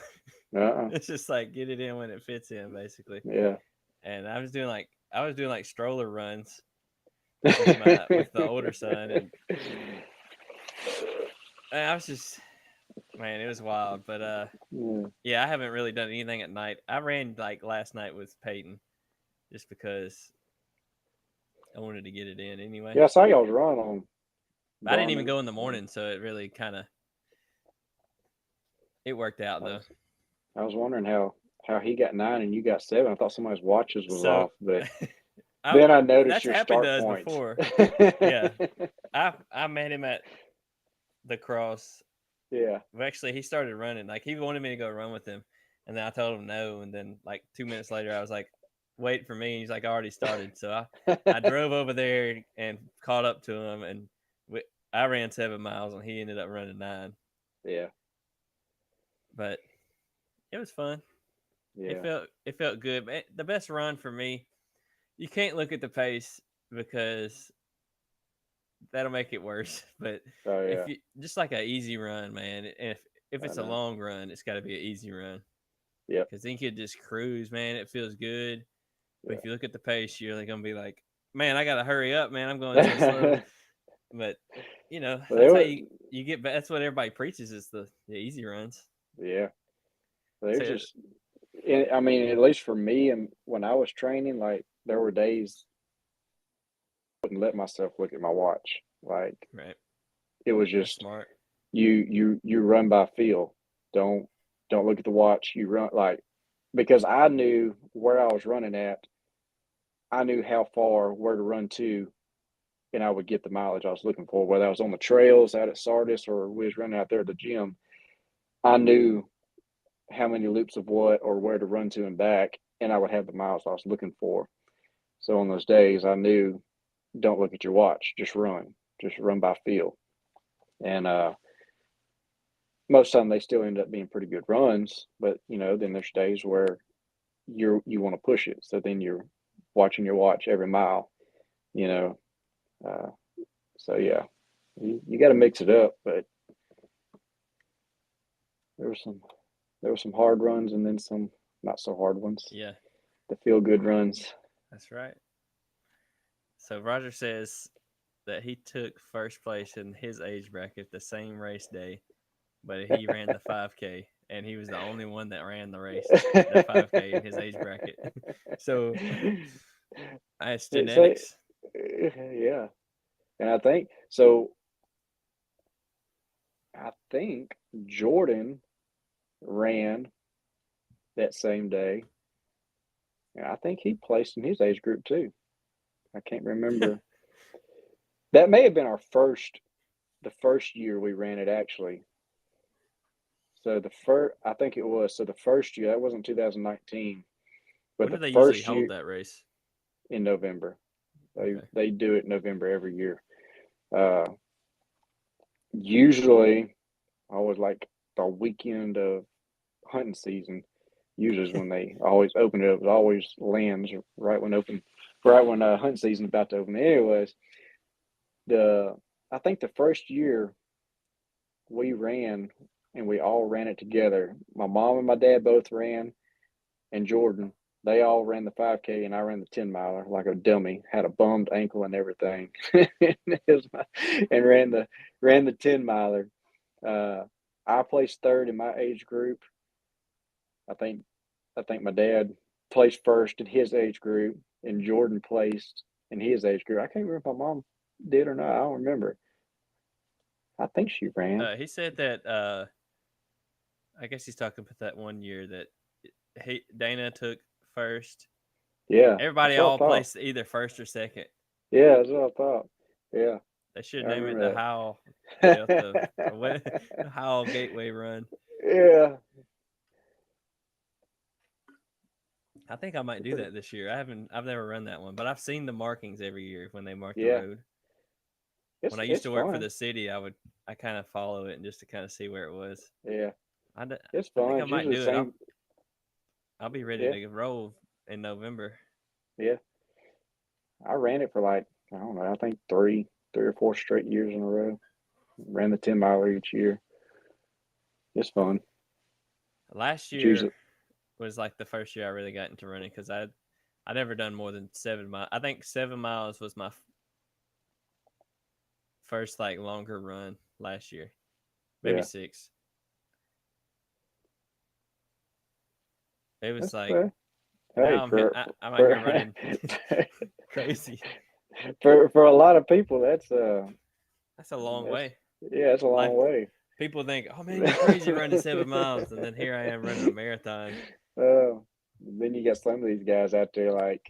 It's just like, get it in when it fits in, basically.
Yeah.
And I was doing like stroller runs with the older son, and I was just, man, it was wild. But I haven't really done anything at night. I ran like last night with Peyton, just because I wanted to get it in anyway.
Yeah, I saw y'all's run on.
I didn't even go in the morning, so it really it worked out though.
I was wondering how he got 9 and you got 7. I thought somebody's watches was off, but then I noticed your start point.
Before. Yeah, I met him at the cross.
Yeah.
Well, actually, he started running. Like, he wanted me to go run with him, and then I told him no. And then like 2 minutes later, I was like, "Wait for me." And he's like, "I already started." So I drove over there and caught up to him, and I ran 7 miles, and he ended up running 9.
Yeah.
But it was fun.
Yeah.
It felt good. But the best run for me, you can't look at the pace because that'll make it worse. But if you just like an easy run, man, and if it's a long run, it's got to be an easy run.
Yeah.
Because then you could just cruise, man. It feels good. But if you look at the pace, you're gonna be like, man, I gotta hurry up, man. I'm going so slow. But that's how you get. That's what everybody preaches, is the easy runs.
Yeah. I mean, at least for me, and when I was training, like, there were days I wouldn't let myself look at my watch. Like, it was just
smart.
You run by feel. Don't look at the watch. You run, like, because I knew where I was running at. I knew how far, where to run to, and I would get the mileage I was looking for, whether I was on the trails out at Sardis or we was running out there at the gym. I knew how many loops of what or where to run to and back, and I would have the miles I was looking for. So on those days, I knew, don't look at your watch, just run by feel. And most of the time they still end up being pretty good runs, but then there's days where you want to push it, so then you're watching your watch every mile. So yeah, You got to mix it up, but there were some hard runs and then some not so hard ones.
Yeah,
the feel good runs.
That's right. So Roger says that he took first place in his age bracket the same race day, but he ran the 5K, and he was the only one that ran the race, the 5K in his age bracket. So it's genetics.
Yeah, and I think so. I think Jordan ran that same day, and I think he placed in his age group too. I can't remember. That may have been the first year we ran it actually. So I think it was. So the first year, that wasn't 2019, but
when do
the
they usually
first
hold
year
that race?
in November.
Okay.
They do it in November every year. Usually, always like the weekend of hunting season. Usually is when they always open it up. It always lands right when hunting season about to open. Anyways, I think the first year we ran and we all ran it together. My mom and my dad both ran, and Jordan. They all ran the 5K, and I ran the 10-miler like a dummy. Had a bummed ankle and everything, and ran the 10-miler. I placed third in my age group. I think my dad placed first in his age group, and Jordan placed in his age group. I can't remember if my mom did or not. I don't remember. I think she ran.
He said that. I guess he's talking about that one year that Dana took first.
Yeah,
Everybody
that's what I
all
thought.
placed either first or second.
Yeah, that's what I thought. Yeah,
They should
I
name it the
remember
Howell Delta,
that.
the Howell Gateway Run.
Yeah.
I think I might do that this year. I've never run that one, but I've seen the markings every year when they mark the
Yeah.
road. When I used
It's
to work for
fun.
the city, I kind of follow it and just to kind of see where it was.
Yeah. It's
I
fun.
think I
It's
might
usually the
do it.
same.
I'll be ready
Yeah.
to roll in November.
Yeah. I ran it for like, I don't know, I think three or four straight years in a row. Ran the 10-miler each year. It's fun.
Last
It's
year
usually,
was like the first year I really got into running because I never done more than 7 miles. I think 7 miles was my first like longer run last year, maybe
yeah.
6. It was
That's
like
okay. Hey,
now I'm out
for
here running crazy.
for a lot of people,
That's a long
that's
way.
yeah, it's a long
Like
way.
people think, oh man, you're crazy running 7 miles, and then here I am running a marathon.
Then you got some of these guys out there like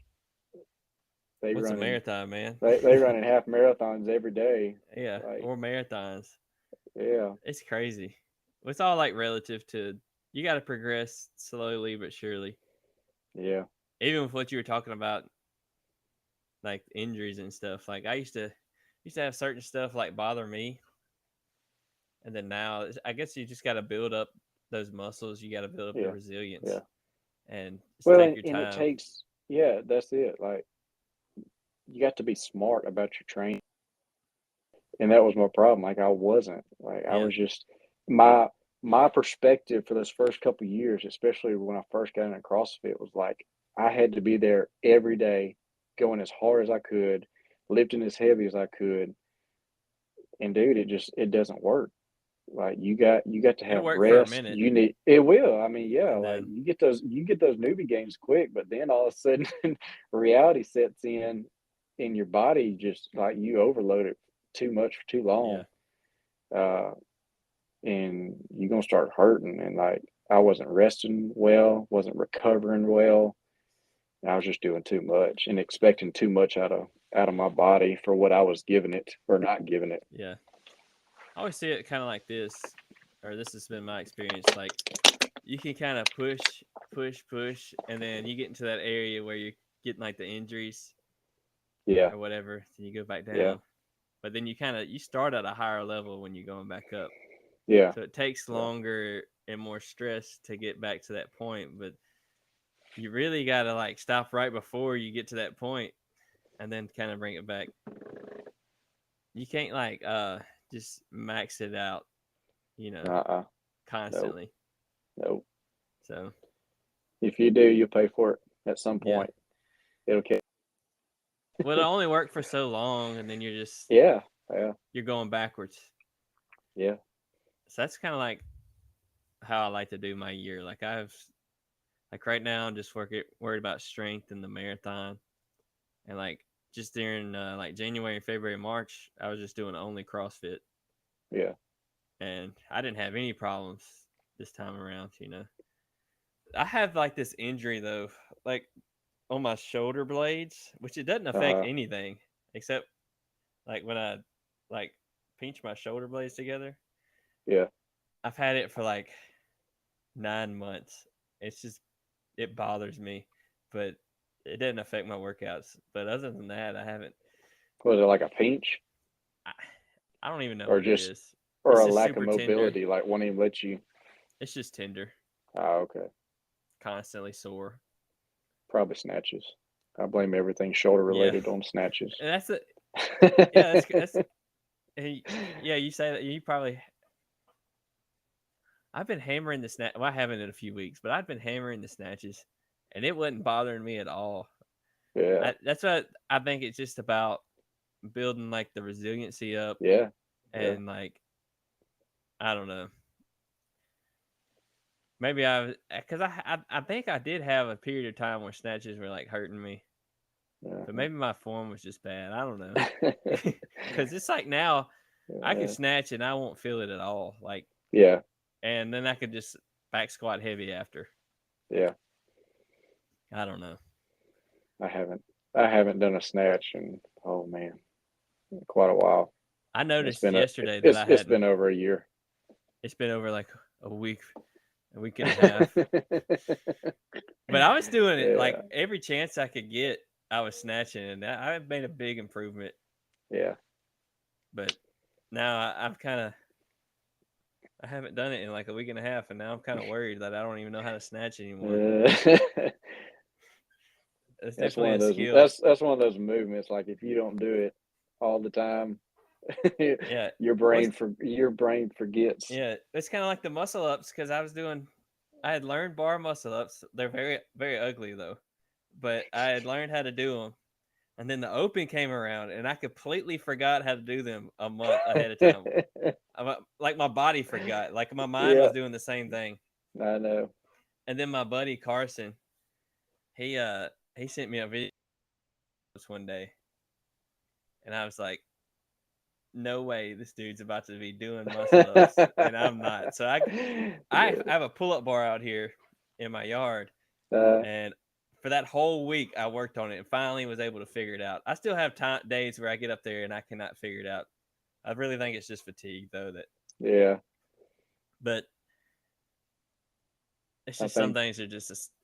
they
What's a
running
marathon, man?
they running half marathons every day.
Yeah,
Like
or marathons.
yeah,
It's crazy. It's all like relative to you got to progress slowly but surely.
yeah,
Even with what you were talking about, like injuries and stuff. Like I used to have certain stuff like bother me, and then now I guess you just got to build up those muscles. You got to build up the
yeah,
resilience,
yeah.
and just
Well,
take your
and it
time.
takes yeah, that's it. Like you got to be smart about your training, and that was my problem. Like I wasn't. Like I
Yeah,
was just my perspective for those first couple of years, especially when I first got into CrossFit, was like I had to be there every day, going as hard as I could, lifting as heavy as I could. And dude, it doesn't work. Like you got to
it'll
have
work for a
rest.
minute,
You need it will. I mean, yeah,
and
like
then
you get those newbie gains quick, but then all of a sudden reality sets in your body just like you overload it too much for too
yeah,
long. Uh and you're gonna start hurting and like I wasn't resting well, wasn't recovering well. I was just doing too much and expecting too much out of my body for what I was giving it or not giving it.
yeah. I always see it kind of like this, or this has been my experience. Like you can kind of push, and then you get into that area where you're getting like the injuries
Yeah,
or whatever, then you go back
yeah,
down. But then you start at a higher level when you're going back up.
yeah,
So it takes
yeah,
longer and more stress to get back to that point, but you really got to like stop right before you get to that point and then kind of bring it back. You can't like just max it out, constantly.
Nope.
So
if you do, you'll pay for it at some point. It'll catch.
Well, it only worked for so long, and then you're just
you're
going backwards.
Yeah.
So that's kind of like how I like to do my year. Like right now, I'm just worried about strength in the marathon, and like just during like January, February, March, I was just doing only CrossFit.
Yeah.
And I didn't have any problems this time around. I have like this injury though, like on my shoulder blades, which it doesn't affect anything except like when I like pinch my shoulder blades together.
Yeah.
I've had it for like 9 months. It bothers me, but it doesn't affect my workouts. But other than that, I haven't.
Was it like a pinch?
I don't even know
or
what
just,
it is.
Or a lack of mobility, tender. Like won't even let you.
It's just tender.
Oh, okay.
Constantly sore.
Probably snatches. I blame everything shoulder related on snatches.
And that's it. Yeah, that's yeah, you say that. You probably. I've been hammering the snatch. Well, I haven't in a few weeks, but I've been hammering the snatches, and it wasn't bothering me at all.
Yeah,
that's what I think. It's just about building like the resiliency up.
Yeah,
and like, I don't know. Maybe because I think I did have a period of time where snatches were like hurting me. But maybe my form was just bad. I don't know. Because it's like now I can snatch and I won't feel it at all. Like,
yeah.
And then I could just back squat heavy after.
Yeah.
I don't know.
I haven't done a snatch in, oh man, quite a while.
I noticed yesterday that
it's been over a year.
It's been over like a week and a half. But I was doing it like every chance I could get, I was snatching, and I've made a big improvement.
Yeah.
But now I haven't done it in like a week and a half, and now I'm kind of worried that I don't even know how to snatch anymore.
That's one of those. That's one of those movements. Like if you don't do it all the time, your brain forgets.
Yeah, it's kind of like the muscle ups because I had learned bar muscle ups. They're very, very ugly though, but I had learned how to do them. And then the open came around, and I completely forgot how to do them a month ahead of time. Like my body forgot. Like my mind was doing the same thing.
I know.
And then my buddy Carson, he sent me a video one day, and I was like, "No way, this dude's about to be doing muscle ups, and I'm not." So I have a pull up bar out here in my yard, and for that whole week, I worked on it and finally was able to figure it out. I still have days where I get up there and I cannot figure it out. I really think it's just fatigue, though. But it's just some things are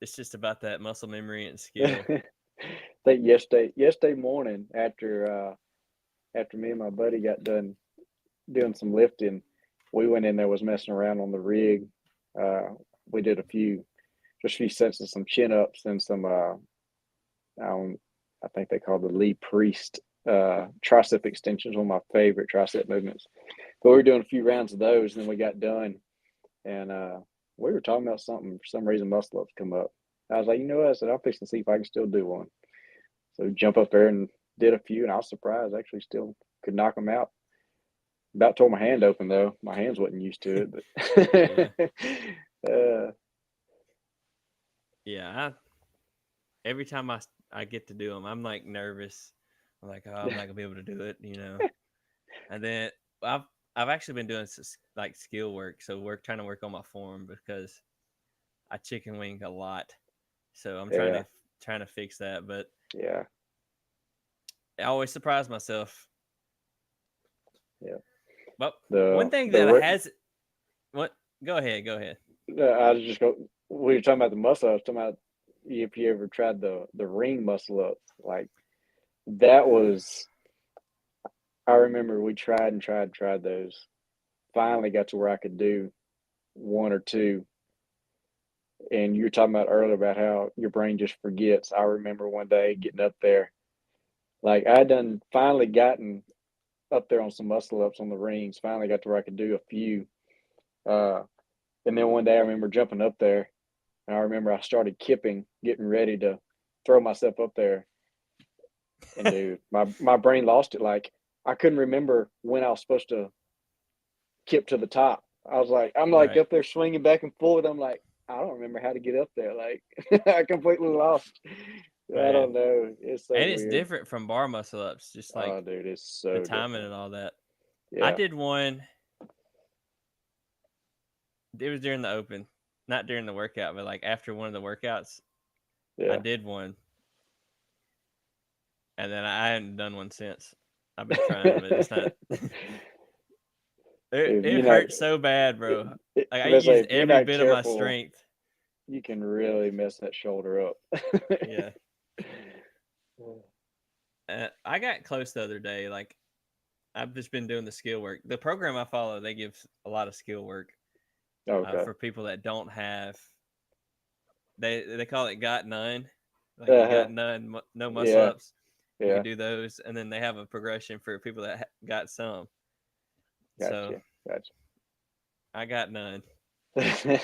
it's just about that muscle memory and skill.
I think yesterday morning after me and my buddy got done doing some lifting, we went in there, was messing around on the rig. We did a few sets of some chin ups and some I think they call the Lee Priest tricep extensions, one of my favorite tricep movements. But we were doing a few rounds of those, and then we got done, and we were talking about something. For some reason, muscle ups come up. I was like, you know what? I said, I'll fix and see if I can still do one. So jump up there and did a few, and I was surprised. Actually, still could knock them out. About tore my hand open though. My hands wasn't used to it, but
every time I get to do them, I'm like nervous. I'm like, oh, I'm not gonna be able to do it, And then I've actually been doing like skill work, so trying to work on my form because I chicken wing a lot. So I'm trying to fix that, but I always surprise myself.
Yeah.
Well, one thing that what? Go ahead.
I was just we were talking about the muscle. I was talking about if you ever tried the ring muscle up, like that was. I remember we tried those. Finally got to where I could do one or two. And you were talking about earlier about how your brain just forgets. I remember one day getting up there, like I had finally gotten up there on some muscle ups on the rings. Finally got to where I could do a few. And then one day I remember jumping up there, and I remember I started kipping, getting ready to throw myself up there. And dude, my brain lost it. Like I couldn't remember when I was supposed to kip to the top. I'm like
Right.
up there swinging back and forth. I'm like, I don't remember how to get up there. Like I completely lost. I
Man.
don't know. It's so
And it's
weird.
different from bar muscle ups, just like
Oh, dude, it's
the
so
timing
different.
and all that. I
Yeah.
did one. It was during the open, not during the workout, but like after one of the workouts, I
Yeah.
did one, and then I hadn't done one since. I've been trying, but it's not.
Dude,
It hurts so bad, bro. Like I
let's say
used
if you're
every
not
bit of my
careful,
strength.
you can really mess that shoulder up.
Yeah. I got close the other day. Like I've just been doing the skill work. The program I follow, they give a lot of skill work
Okay.
for people that don't have. They call it got none. Like you
Uh-huh.
got none, no muscle
Yeah.
ups. You
Yeah.
can do those, and then they have a progression for people that got some. So
Gotcha. Gotcha.
I got none,
Yeah.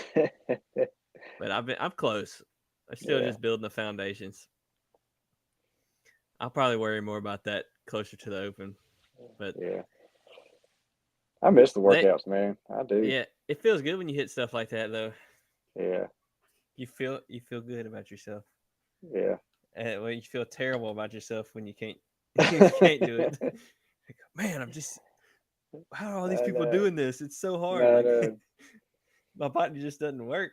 but I'm close. I'm still just building the foundations. I'll probably worry more about that closer to the open, but
Yeah. I miss the
they
workouts, man. I do.
yeah, it feels good when you hit stuff like that though.
Yeah.
You feel good about yourself.
Yeah.
And when you feel terrible about yourself when you can't you can't do it. Like, man, I'm just how are all these
I
people
know.
doing this? It's so hard.
I
Like
know.
my body just doesn't work.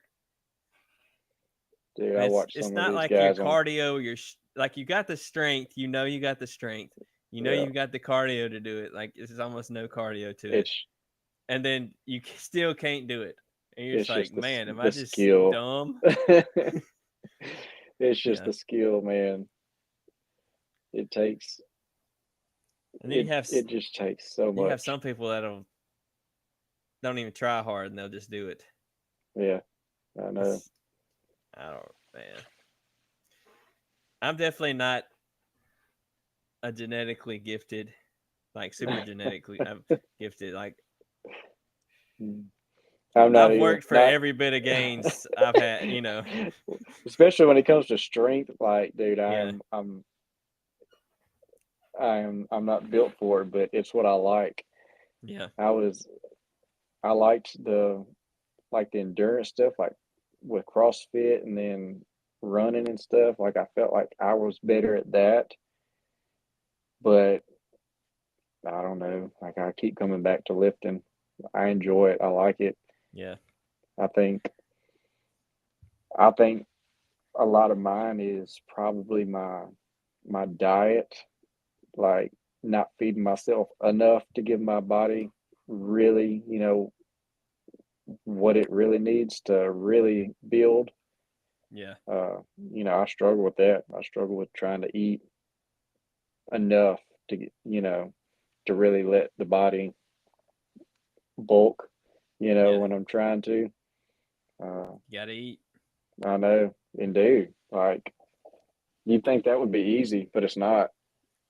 Dude,
And
I
it's
watch
it's
some of
not
these
like your
guys on.
cardio. Like you got the strength. You got the strength.
Yeah.
You got the cardio to do it. Like there's almost no cardio to it,
It's
and then you still can't do it. And you're just
it's
like,
just
man, am I
the
just
skill.
dumb?
It's just
Yeah.
the skill, man. It takes
And then
it just takes so
you have
much.
some people that don't even try hard and they'll just do it.
Yeah. I know.
It's I don't man. I'm definitely not a genetically gifted, like super genetically I'm gifted. Like
I'm not
I've
either.
worked for
Not
every bit of gains I've had,
especially when it comes to strength. Like, dude,
Yeah.
I'm not built for it, but it's what I like.
Yeah.
I was I liked the endurance stuff, like with CrossFit and then running and stuff. Like I felt like I was better at that, but I don't know. Like I keep coming back to lifting. I enjoy it. I like it.
Yeah.
I think I think a lot of mine is probably my diet, like not feeding myself enough to give my body really, what it really needs to really build.
Yeah.
I struggle with that. I struggle with trying to eat enough to get, to really let the body bulk,
Yeah.
when I'm trying to. Uh,
You gotta eat.
I know, indeed. Like you'd think that would be easy, but it's not.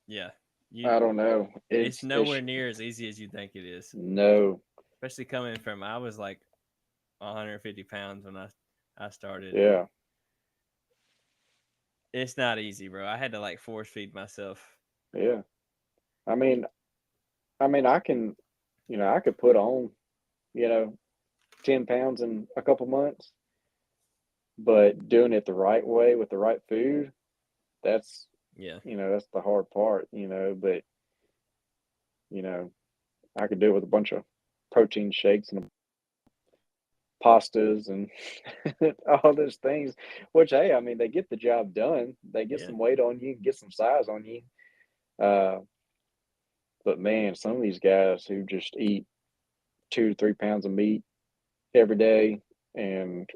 Yeah. You
I don't know.
it's
It's
nowhere near as easy as you think it is.
no,
Especially coming from I was like 150 pounds when I started and
yeah,
it's not easy, bro. I had to like force feed myself.
yeah. I mean, I can, I could put on, you know, 10 pounds in a couple months, but doing it the right way with the right food, that's,
Yeah.
that's the hard part, but, you know, I could do it with a bunch of protein shakes and pastas and all those things, which, hey, I mean, they get the job done. They get
Yeah.
some weight on you, get some size on you. Uh, but man, some of these guys who just eat 2 to 3 pounds of meat every day and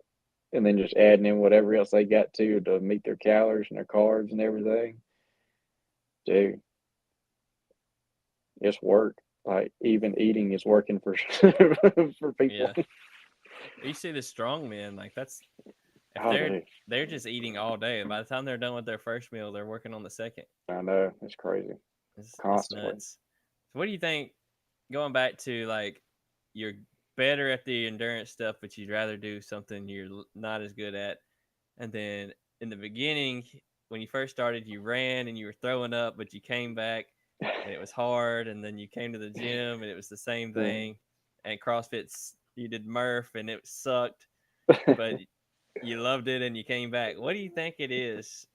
then just adding in whatever else they got to meet their calories and their carbs and everything. Dude, it's work. Like even eating is working for for people.
Yeah. You see the strong men, like that's if
Oh, dude,
they're just eating all day. By the time they're done with their first meal, they're working on the second.
I know it's crazy.
It's
Constantly.
nuts. So what do you think, going back to like, you're better at the endurance stuff, but you'd rather do something you're not as good at? And then in the beginning, when you first started, you ran and you were throwing up, but you came back and it was hard. And then you came to the gym and it was the same thing. And CrossFit's, you did Murph and it sucked, but you loved it and you came back. What do you think it is?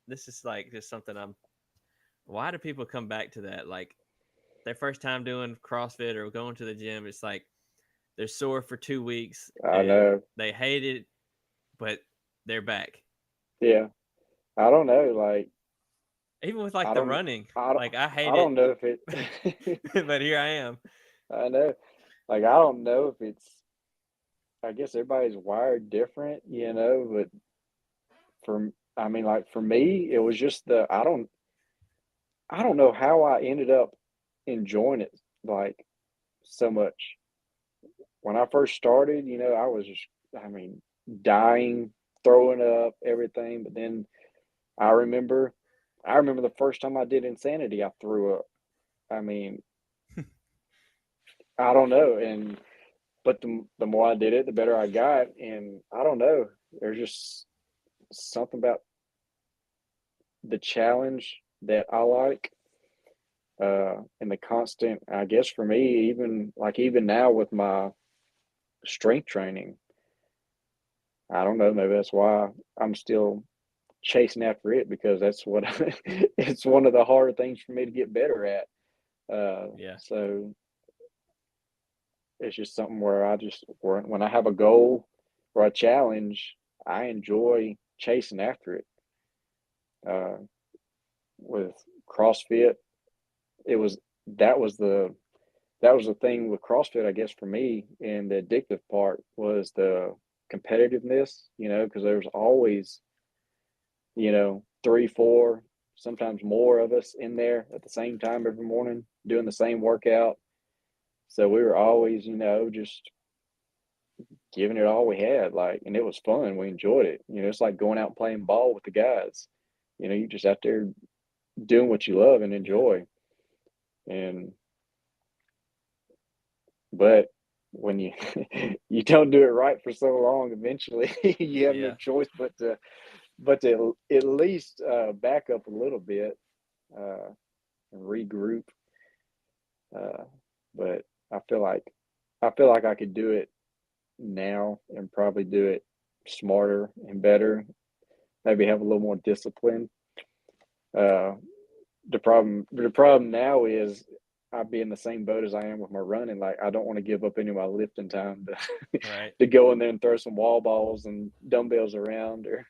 This is like just something why do people come back to that? Like their first time doing CrossFit or going to the gym, it's like they're sore for 2 weeks
I
and
know.
they hate it, but they're back.
Yeah. I don't know. Like,
Even with like the running, like I hate
I don't
it,
know if it,
but here I am.
I know. Like, I don't know if it's, I guess everybody's wired different, but I mean, like for me, it was just I don't know how I ended up enjoying it like so much. When I first started, I was just, I mean, dying, throwing up, everything. But then I remember, I remember the first time I did Insanity, I threw up. I mean, I don't know, but the more I did it, the better I got, and I don't know. There's just something about the challenge that I like, and the constant. I guess for me, even now with my strength training, I don't know. Maybe that's why I'm still chasing after it because that's what it's one of the harder things for me to get better at.
Yeah.
So it's just something where when I have a goal or a challenge, I enjoy chasing after it. Uh, with CrossFit, it was that was the that was the thing with CrossFit, I guess, for me. And the addictive part was the competitiveness, because there was always, three, four, sometimes more of us in there at the same time every morning doing the same workout. So we were always, just giving it all we had, like, and it was fun. We enjoyed it. It's like going out and playing ball with the guys. You just out there doing what you love and
Yeah.
enjoy. And but when you you don't do it right for so long, eventually you have no
Yeah.
choice but to at least back up a little bit, and regroup. Uh, but I feel like I could do it now and probably do it smarter and better. Maybe have a little more discipline. Uh, the problem now is I'd be in the same boat as I am with my running. Like I don't want to give up any of my lifting time to
Right.
to go in there and throw some wall balls and dumbbells around or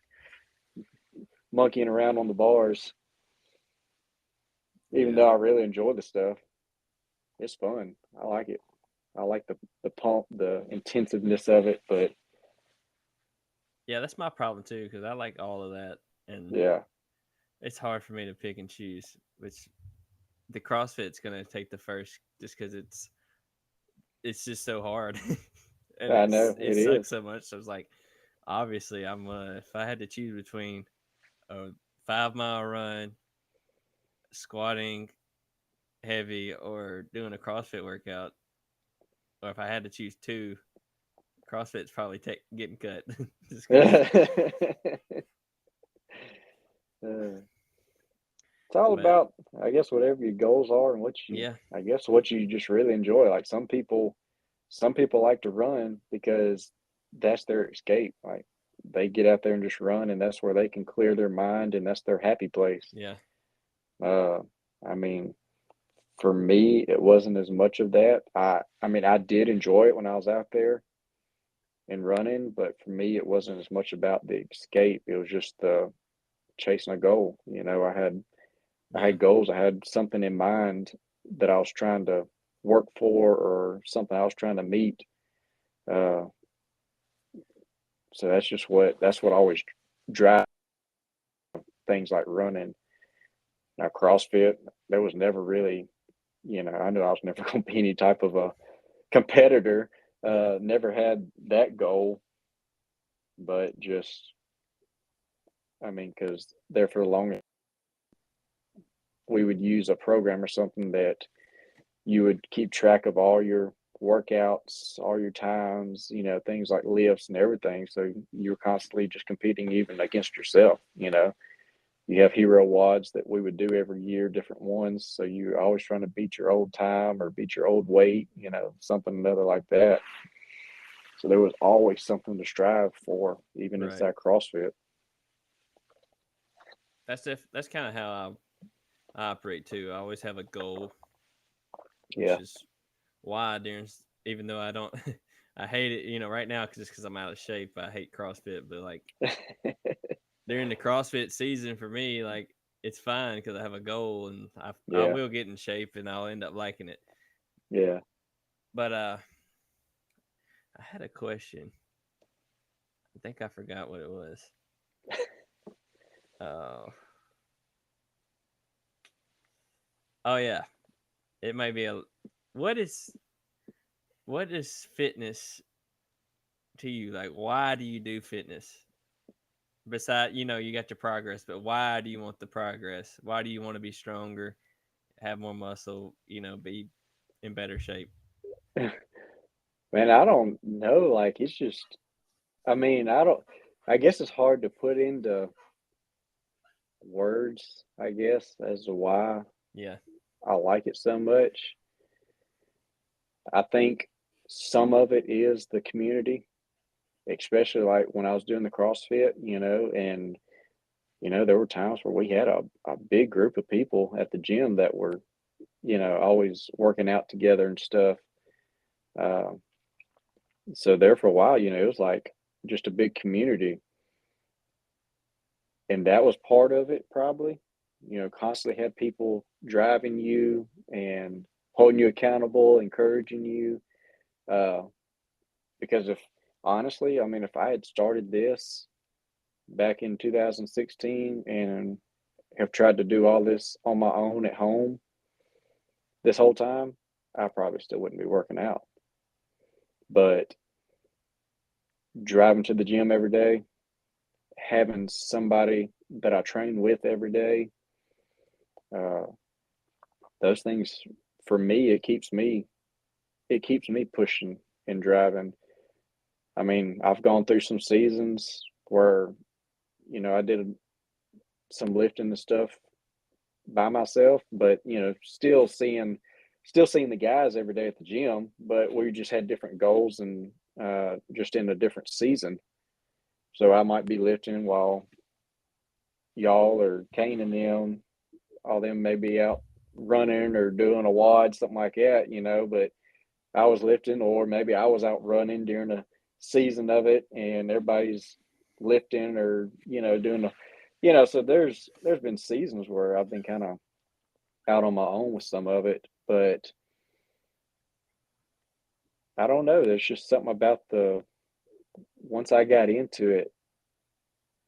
monkeying around on the bars. Even
Yeah.
though I really enjoy the stuff, it's fun. I like it. I like the pump, the intensiveness of it. But
Yeah, that's my problem too, because I like all of that. And
yeah,
it's hard for me to pick and choose, which the CrossFit's gonna take the first just because it's just so hard. And
I know
it
it
sucks
is.
so much. So it's like, obviously I'm if I had to choose between a 5 mile run, squatting heavy, or doing a CrossFit workout, or if I had to choose two, CrossFit's probably getting cut just because.
Uh, it's all
But
about, I guess, whatever your goals are and
yeah,
what you just really enjoy. Like some people like to run because that's their escape. Like they get out there and just run, and that's where they can clear their mind, and that's their happy place.
yeah,
Uh, I mean, for me, it wasn't as much of that. I mean, I did enjoy it when I was out there and running, but for me, it wasn't as much about the escape. It was just the chasing a goal. I
yeah,
had goals. I had something in mind that I was trying to work for, or something I was trying to meet. Uh, so that's what always drives things like running. Now CrossFit, there was never really, I knew I was never going to be any type of a competitor.
yeah,
Never had that goal, but just, I mean, because there for the longest, we would use a program or something that you would keep track of all your workouts, all your times, things like lifts and everything. So you're constantly just competing even against yourself. You have hero WODs that we would do every year, different ones. So you're always trying to beat your old time or beat your old weight, something another like that. So there was always something to strive for, even
Right.
inside CrossFit.
That's kind of how I operate too. I always have a goal, which
Yeah.
is why even though I don't, I hate it, right now because I'm out of shape. I hate CrossFit, but like during the CrossFit season for me, like it's fine because I have a goal and I
Yeah.
will get in shape and I'll end up liking it.
Yeah.
But I had a question. I think I forgot what it was. Uh, oh yeah, it might be what is fitness to you? Like, why do you do fitness? Besides, you got your progress, but why do you want the progress? Why do you want to be stronger, have more muscle, be in better shape?
Man, I don't know. Like, it's just, I guess it's hard to put into words, I guess, as to why
Yeah.
I like it so much. I think some of it is the community, especially like when I was doing the CrossFit, and there were times where we had a big group of people at the gym that were, always working out together and stuff. Uh, so there for a while, it was like just a big community. And that was part of it, probably. Constantly had people driving you and holding you accountable, encouraging you. Uh, because honestly, if I had started this back in 2016 and have tried to do all this on my own at home this whole time, I probably still wouldn't be working out. But driving to the gym every day, having somebody that I train with every day, uh, those things for me, it keeps me pushing and driving. I've gone through some seasons where, I did some lifting and stuff by myself, but still seeing the guys every day at the gym, but we just had different goals and just in a different season. So I might be lifting while y'all or Kane and them, all them may be out running or doing a WOD, something like that, but I was lifting, or maybe I was out running during the season of it, and everybody's lifting or doing so there's been seasons where I've been kind of out on my own with some of it, but I don't know. There's just something about once I got into it,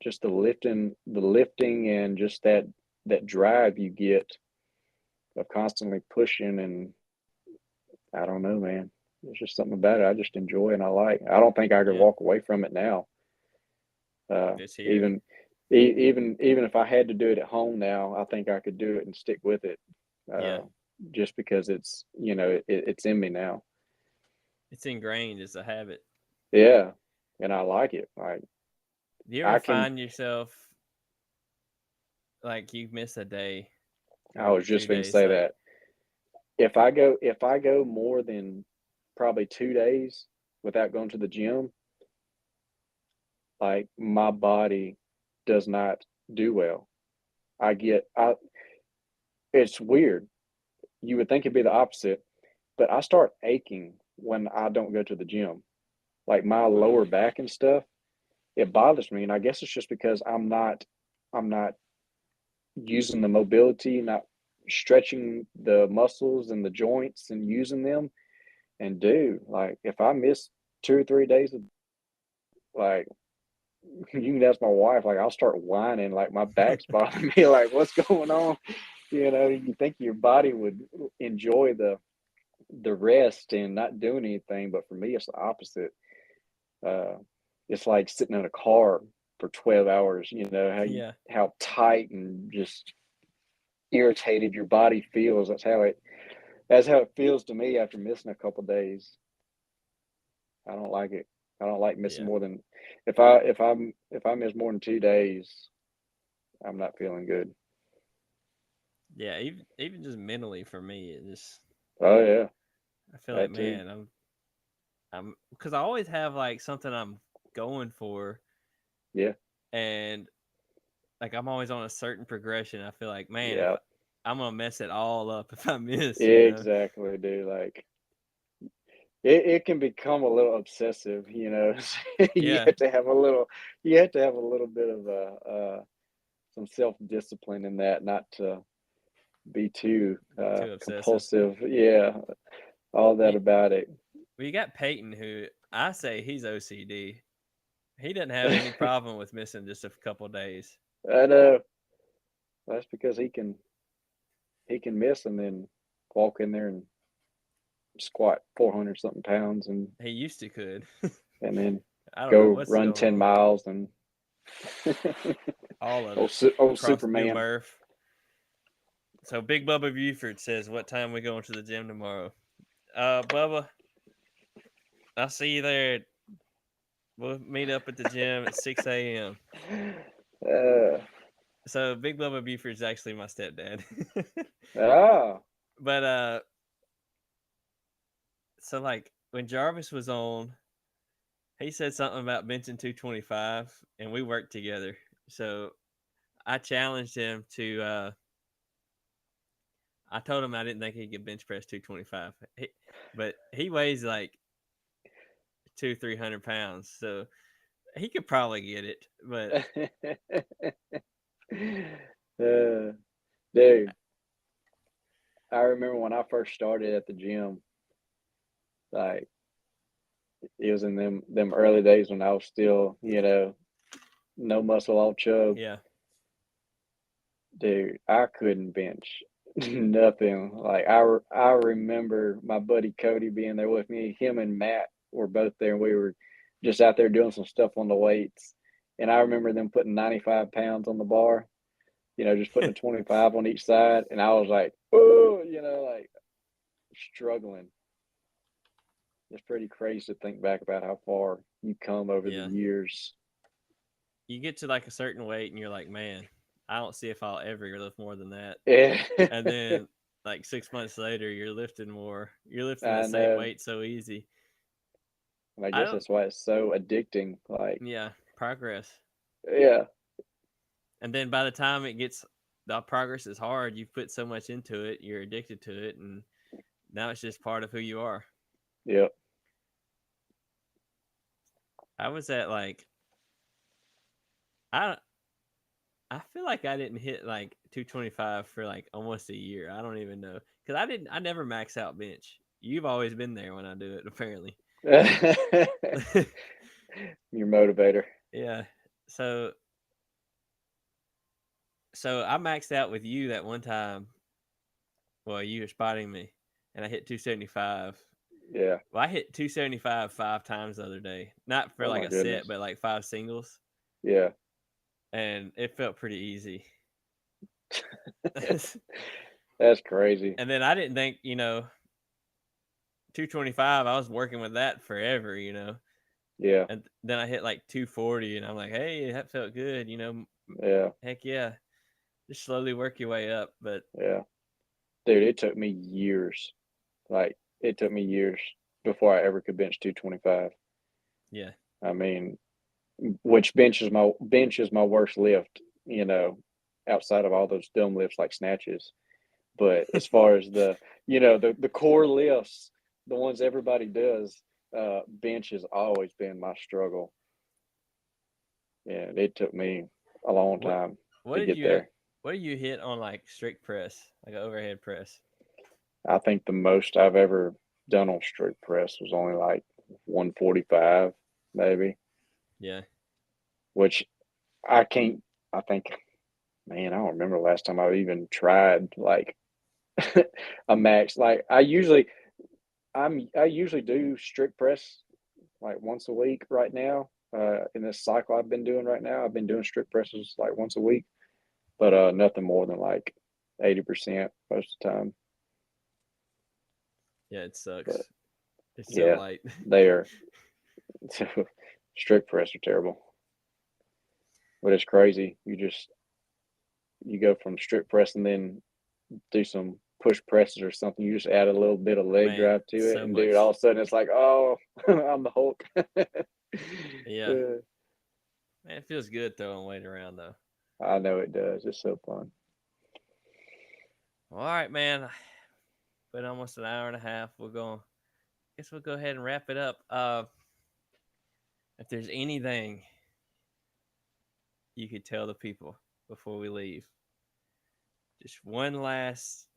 just the lifting, and just that drive you get of constantly pushing, and I don't know, man. There's just something about it I just enjoy and I like. I don't think I could
Yeah.
walk away from it now.
It's here.
Even if I had to do it at home now, I think I could do it and stick with it.
Yeah.
Uh, just because it's in me now.
It's ingrained as a habit.
Yeah, and I like it. Like
Do you ever
I can.
find yourself like you miss a day
I
or
was
two
just going to
days?
say
Like,
that if I go more than probably 2 days without going to the gym, like my body does not do well. It's weird. You would think it'd be the opposite, but I start aching when I don't go to the gym. Like my lower
really?
back and stuff, it bothers me. And I guess it's just because I'm not using the mobility, not stretching the muscles and the joints and using them. And dude, like if I miss 2 or 3 days, like you can ask my wife, like I'll start whining, like my back's bothering me, like what's going on? You think your body would enjoy the rest and not doing anything, but for me, it's the opposite. Uh, it's like sitting in a car for 12 hours.
Yeah.
How tight and just irritated your body feels. That's how it. That's how it feels to me after missing a couple days. I don't like it. I don't like missing
Yeah.
more than if I miss more than 2 days, I'm not feeling good.
Yeah, even just mentally for me, it just
Oh yeah,
I feel like,
that too.
man, I'm because I always have like something I'm going for,
Yeah,
and like I'm always on a certain progression. I feel like, man, if
yeah,
I'm gonna mess it all up if I miss, you know?
exactly, dude. Like it can become a little obsessive, you know. You
Yeah,
have to have a little, you have to have a little bit of some self discipline in that, not to be too
too obsessive.
compulsive. Yeah, all that
You,
about it.
well, you got Peyton, who I say he's OCD. He doesn't have any problem with missing just a couple days.
I know. That's because he can miss and then walk in there and squat 400 something pounds
He used to could.
and then
I don't know
go
what's
run
going
10
on.
miles and
All of
old,
it
old
across New
Superman.
Murph. So Big Bubba Buford says, "What time we going to the gym tomorrow?" Bubba, I'll see you there. We'll meet up at the gym at 6 a.m.
Uh,
So Big Bubba Buford is actually my stepdad.
ah,
But so like when Jarvis was on, he said something about benching 225, and we worked together. So I challenged him to. I told him I didn't think he could bench press 225, but he weighs like 300 pounds, so he could probably get it. But
dude, I remember when I first started at the gym, like it was in them early days when I was still, no muscle, all chub.
yeah,
Dude, I couldn't bench nothing. Like I remember my buddy Cody being there with me. Him and Matt were both there, and we were just out there doing some stuff on the weights. And I remember them putting 95 pounds on the bar. Just putting a 25 on each side, and I was like, oh, like struggling. It's pretty crazy to think back about how far you come over the
yeah.
years.
You get to like a certain weight, and you're like, man, I don't see if I'll ever lift more than that.
Yeah,
And then like 6 months later, you're lifting more. You're lifting the
I
same
know.
weight so easy.
And I
I
guess
don't.
that's why it's so addicting. Like,
Yeah, progress.
yeah,
And then by the time it gets the progress is hard, you've put so much into it, you're addicted to it, and now it's just part of who you are.
yeah.
I was at like I I feel like I didn't hit like 225 for like almost a year. I don't even know because I never max out bench. You've always been there when I do it, apparently.
Your motivator.
Yeah. So I maxed out with you that one time. Well, you were spotting me, and I hit 275.
Yeah.
Well, I hit 275 5 times the other day. Not for
Oh
like
my
a set,
goodness.
but like 5 singles.
Yeah.
And it felt pretty easy.
That's crazy.
And then I didn't think, 225, I was working with that forever.
Yeah.
And then I hit like 240 and I'm like, hey, that felt good.
Yeah.
Heck yeah. Just slowly work your way up. But
Yeah. Dude, it took me years. Like it took me years before I ever could bench 225.
yeah.
I mean, which bench is my worst lift, outside of all those dumb lifts like snatches. But as far as the core lifts, the ones everybody does, bench has always been my struggle. And it took me a long
What
time
what
to
did
get
you
there.
what did you hit on like strict press, like an overhead press?
I think the most I've ever done on strict press was only like 145, maybe,
Yeah.
which I can't, I think, man, I don't remember the last time I've even tried like a max. Like I usually do strict press like once a week right now. In this cycle I've been doing right now, I've been doing strict presses like once a week, but nothing more than like 80% most of the time.
Yeah, it sucks.
But,
it's so light.
They are. Strict press are terrible. But it's crazy. You go from strict press and then do some push presses or something. You just add a little bit of leg drive to it, and dude, all of a sudden it's like, oh, I'm the Hulk.
Yeah. Man, it feels good throwing weight around though.
I know it does. It's so fun.
All right, man. Been almost an hour and a half. Guess we'll go ahead and wrap it up. If there's anything you could tell the people before we leave, just one last,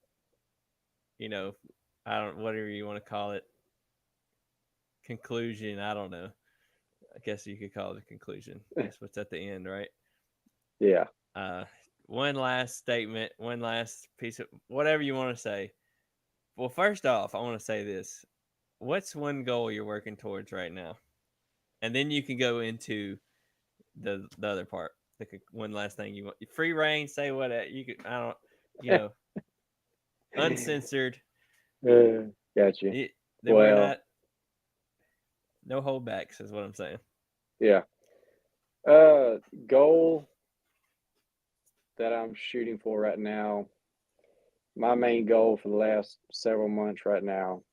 whatever you want to call it, conclusion. I don't know. I guess you could call it a conclusion. That's what's at the end, right?
Yeah.
One last statement, one last piece of whatever you want to say. Well, first off, I want to say this. What's one goal you're working towards right now? And then you can go into the other part. One last thing you want. Free reign, say what you could. I don't, uncensored.
Got you.
We're not. No holdbacks is what I'm saying.
Yeah. Goal that I'm shooting for right now. My main goal for the last several months right now,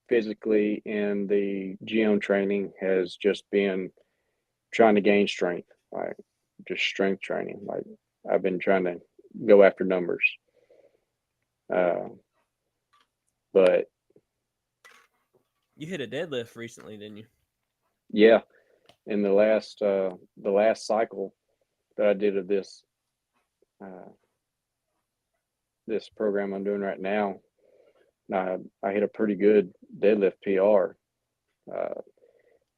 physically in the gym training, has just been trying to gain strength, like just strength training. Like I've been trying to go after numbers. But
you hit a deadlift recently, didn't you?
Yeah, in the last cycle that I did of this this program I'm doing right now, I hit a pretty good deadlift PR.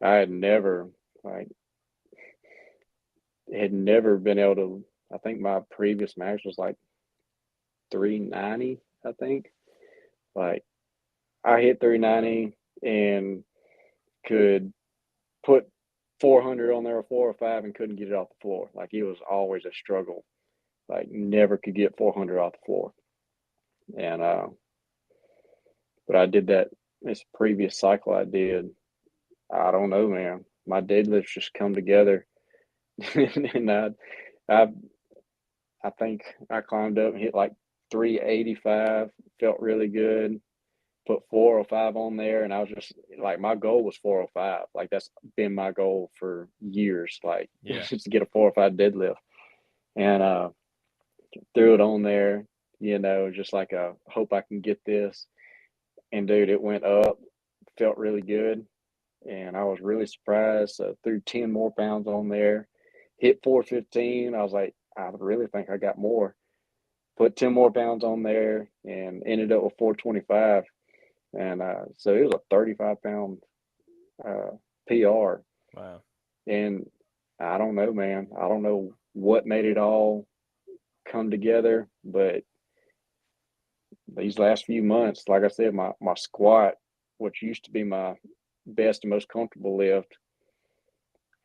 I had never been able to. I think my previous max was like 390. I think, like, I hit 390 and could put 400 on there or 405 and couldn't get it off the floor. Like, it was always a struggle. Like, never could get 400 off the floor. And but I did that this previous cycle I did. I don't know, man. My deadlifts just come together, and I think I climbed up and hit like 385. Felt really good. Put 405 on there, and I was just like, my goal was 405. Like, that's been my goal for years. Like, just to get a 405 deadlift, and threw it on there. Just like a hope I can get this. And dude, it went up. Felt really good, and I was really surprised. So threw 10 more pounds on there. Hit 415. I was like, I really think I got more. Put 10 more pounds on there and ended up with 425. And so it was a 35-pound PR.
Wow.
And I don't know, man. I don't know what made it all come together, but these last few months, like I said, my squat, which used to be my best and most comfortable lift,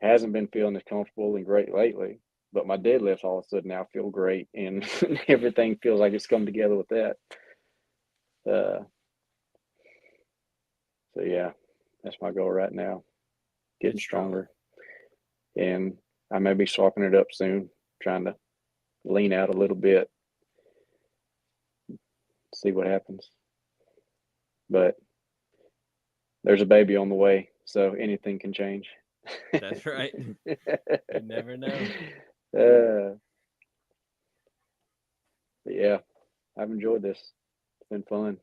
hasn't been feeling as comfortable and great lately. But my deadlifts all of a sudden now feel great, and everything feels like it's come together with that. So yeah, that's my goal right now. Getting stronger. And I may be swapping it up soon, trying to lean out a little bit, see what happens. But there's a baby on the way, so anything can change.
That's right. You never know.
But yeah, I've enjoyed this. It's been fun.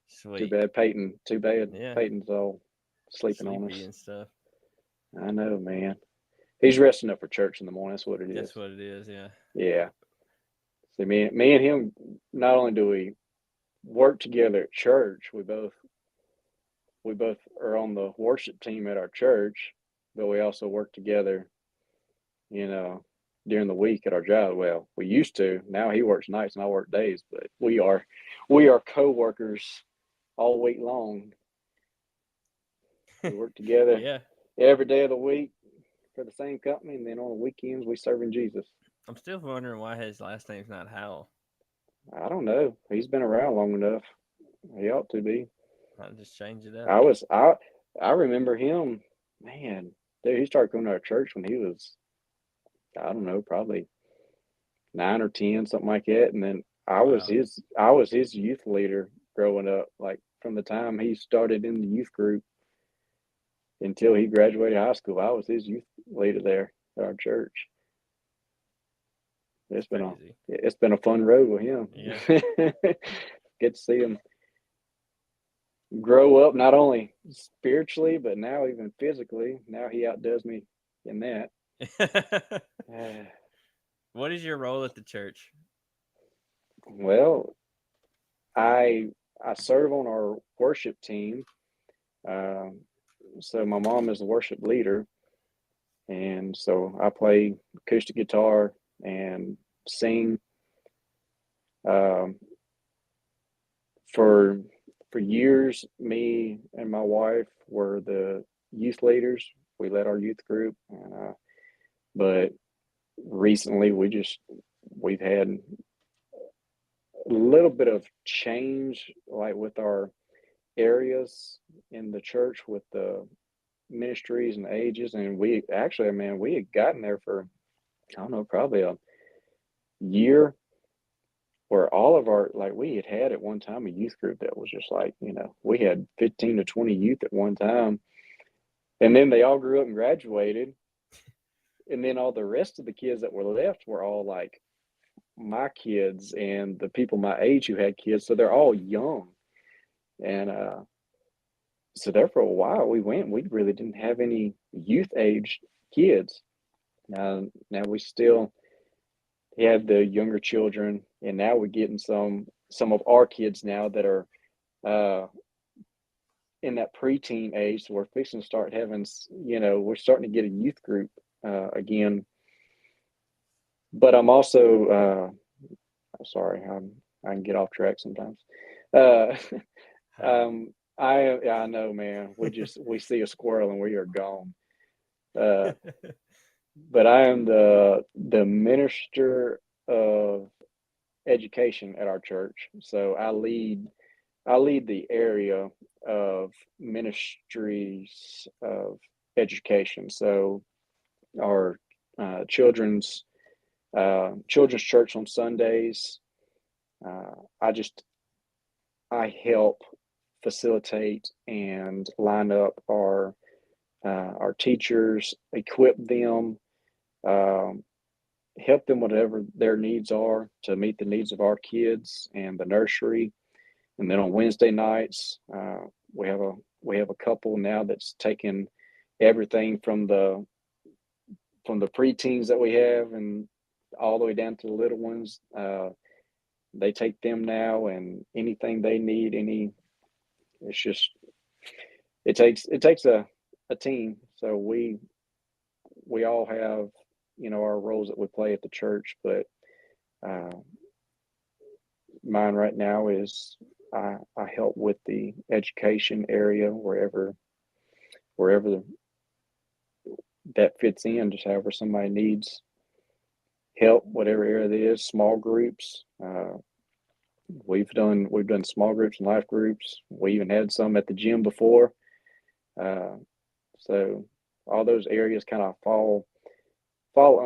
Sweet.
Too bad Peyton's all sleeping on us
and stuff.
I know, man. He's resting up for church in the morning. That's what it is.
That's what it is. Yeah.
Yeah. See, me and him, not only do we work together at church, we both are on the worship team at our church, but we also work together, during the week at our job. Well, we used to. Now he works nights and I work days, but we are co-workers all week long. We work together every day of the week for the same company, and then on the weekends we serving Jesus.
I'm still wondering why his last name's not Howell.
I don't know. He's been around long enough. He ought to be.
I'll just change it up.
I remember him, man, dude, he started coming to our church when he was, I don't know, probably 9 or 10, something like that. And then I was his youth leader growing up, like from the time he started in the youth group until he graduated high school. I was his youth leader there at our church. It's been a fun road with him.
Yeah.
Get to see him grow up, not only spiritually, but now even physically. Now he outdoes me in that.
What is your role at the church?
Well, I serve on our worship team. So my mom is the worship leader, and so I play acoustic guitar and sing. For years, me and my wife were the youth leaders. We led our youth group, but recently we've had a little bit of change, like with our areas in the church with the ministries and ages, and we actually, man, we had gotten there for, I don't know, probably a year, where all of our, like, we had at one time a youth group that was just like, we had 15 to 20 youth at one time, and then they all grew up and graduated, and then all the rest of the kids that were left were all like my kids and the people my age who had kids, so they're all young. And so there for a while we really didn't have any youth age kids. Now we still have the younger children, and now we're getting some of our kids now that are in that preteen age. So we're fixing to start having, we're starting to get a youth group again. But I'm also sorry, I can get off track sometimes. I know, man. We see a squirrel and we are gone. But I am the minister of education at our church. So I lead the area of ministries of education. So our children's church on Sundays. I help facilitate and line up our teachers, equip them, help them whatever their needs are to meet the needs of our kids and the nursery. And then on Wednesday nights, we have a couple now that's taken everything from the preteens that we have and all the way down to the little ones. They take them now, and anything they need, it's just, it takes a team. So we all have, our roles that we play at the church, but mine right now is I help with the education area wherever that fits in, just however somebody needs help, whatever area it is. Small groups. We've done small groups and life groups. We even had some at the gym before. So all those areas kind of fall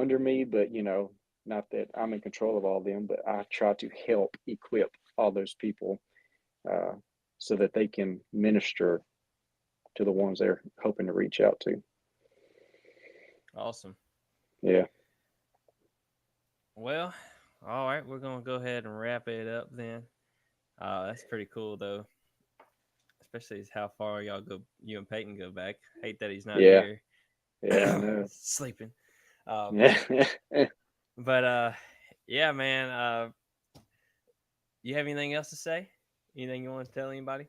under me, but not that I'm in control of all of them, but I try to help equip all those people so that they can minister to the ones they're hoping to reach out to.
Awesome.
Yeah.
Well, all right, we're gonna go ahead and wrap it up then. That's pretty cool though, especially how far y'all go. You and Peyton go back. Hate that he's not here.
Yeah, I know.
Sleeping.
Yeah.
But yeah, man. You have anything else to say? Anything you want to tell anybody?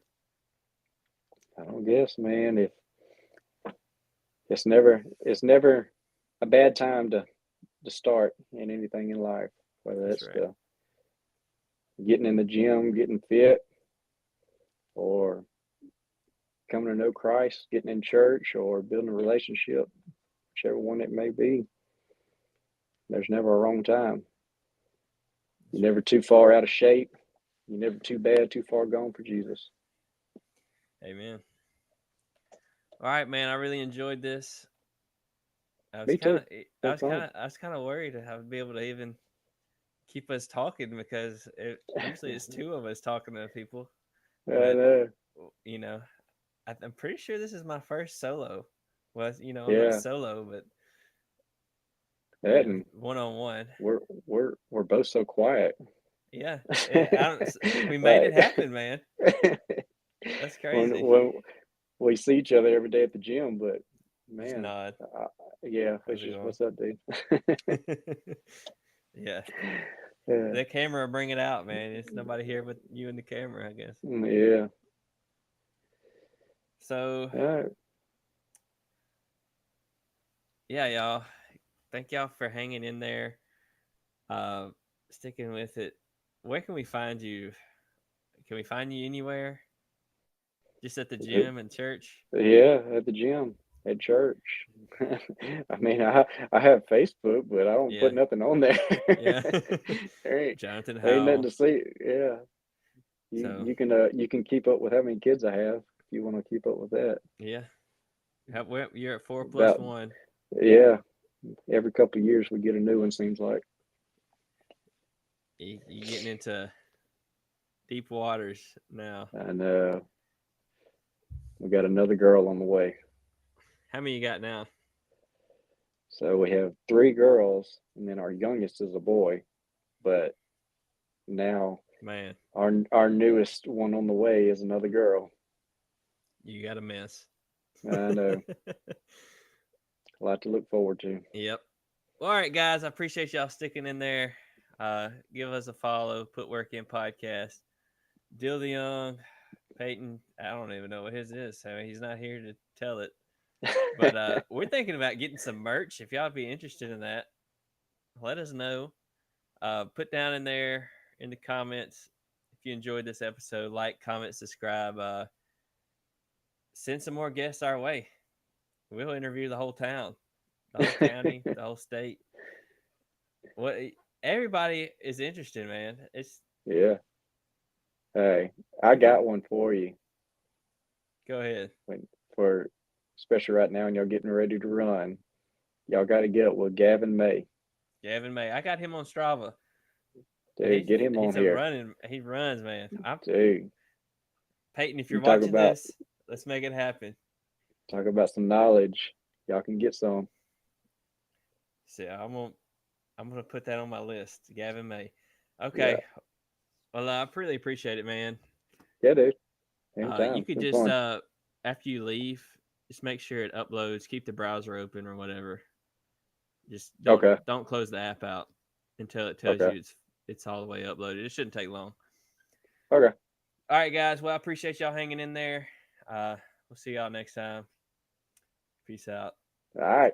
I don't guess, man. If it's never a bad time to start in anything in life, whether it's getting in the gym, getting fit, or coming to know Christ, getting in church, or building a relationship, whichever one it may be. There's never a wrong time. You're never too far out of shape. You're never too bad, too far gone for Jesus.
Amen. All right, man. I really enjoyed this. I was
Me too.
I was kind of worried to have be able to even keep us talking because usually it's two of us talking to people.
I know.
You know, I'm pretty sure this is my first solo. Well, you know, I'm
Yeah.
not solo, but
that
one-on-one.
We're both so quiet.
Yeah, we made it happen, man. That's crazy.
When we see each other every day at the gym, but man,
nod.
Yeah, it's just what's up, dude?
Yeah. The camera will bring it out, man. It's nobody here but you and the camera, I guess.
Yeah.
So, yeah, y'all. Thank y'all for hanging in there, sticking with it. Where can we find you? Can we find you anywhere? Just at the gym and church?
Yeah, at the gym, at church. I mean, I have Facebook, but I don't put nothing on there.
Yeah. Jonathan Howell.
Ain't nothing to see. Yeah. You can keep up with how many kids I have if you want to keep up with that.
Yeah. You're at 4 plus 1.
Yeah. Every couple of years we get a new one, seems like.
You getting into deep waters now.
I know. We got another girl on the way.
How many you got now?
So we have 3 girls, and then our youngest is a boy. But now,
man,
our newest one on the way is another girl.
You got a mess.
I know. A lot to look forward to.
Yep. All right, guys. I appreciate y'all sticking in there. Give us a follow. Put Work In Podcast. Dill the Young, Peyton. I don't even know what his is. I mean, he's not here to tell it. But we're thinking about getting some merch. If y'all be interested in that, let us know. Put down in there in the comments if you enjoyed this episode. Like, comment, subscribe. Send some more guests our way. We'll interview the whole town, the whole county, the whole state. Everybody is interested, man.
Yeah. Hey, I got one for you.
Go ahead.
Especially right now, and y'all getting ready to run. Y'all got to get up with Gavin May.
Gavin May. I got him on Strava.
Dude, get him on here.
He runs, man.
Dude.
Peyton, if you're watching this, let's make it happen.
Talk about some knowledge. Y'all can get some.
See, I'm gonna put that on my list. Gavin May. Okay. Yeah. Well, I really appreciate it, man.
Yeah, dude.
You could just after you leave, just make sure it uploads. Keep the browser open or whatever. Just don't close the app out until it tells you it's all the way uploaded. It shouldn't take long.
Okay.
All right, guys. Well, I appreciate y'all hanging in there. We'll see y'all next time. Peace out.
All right.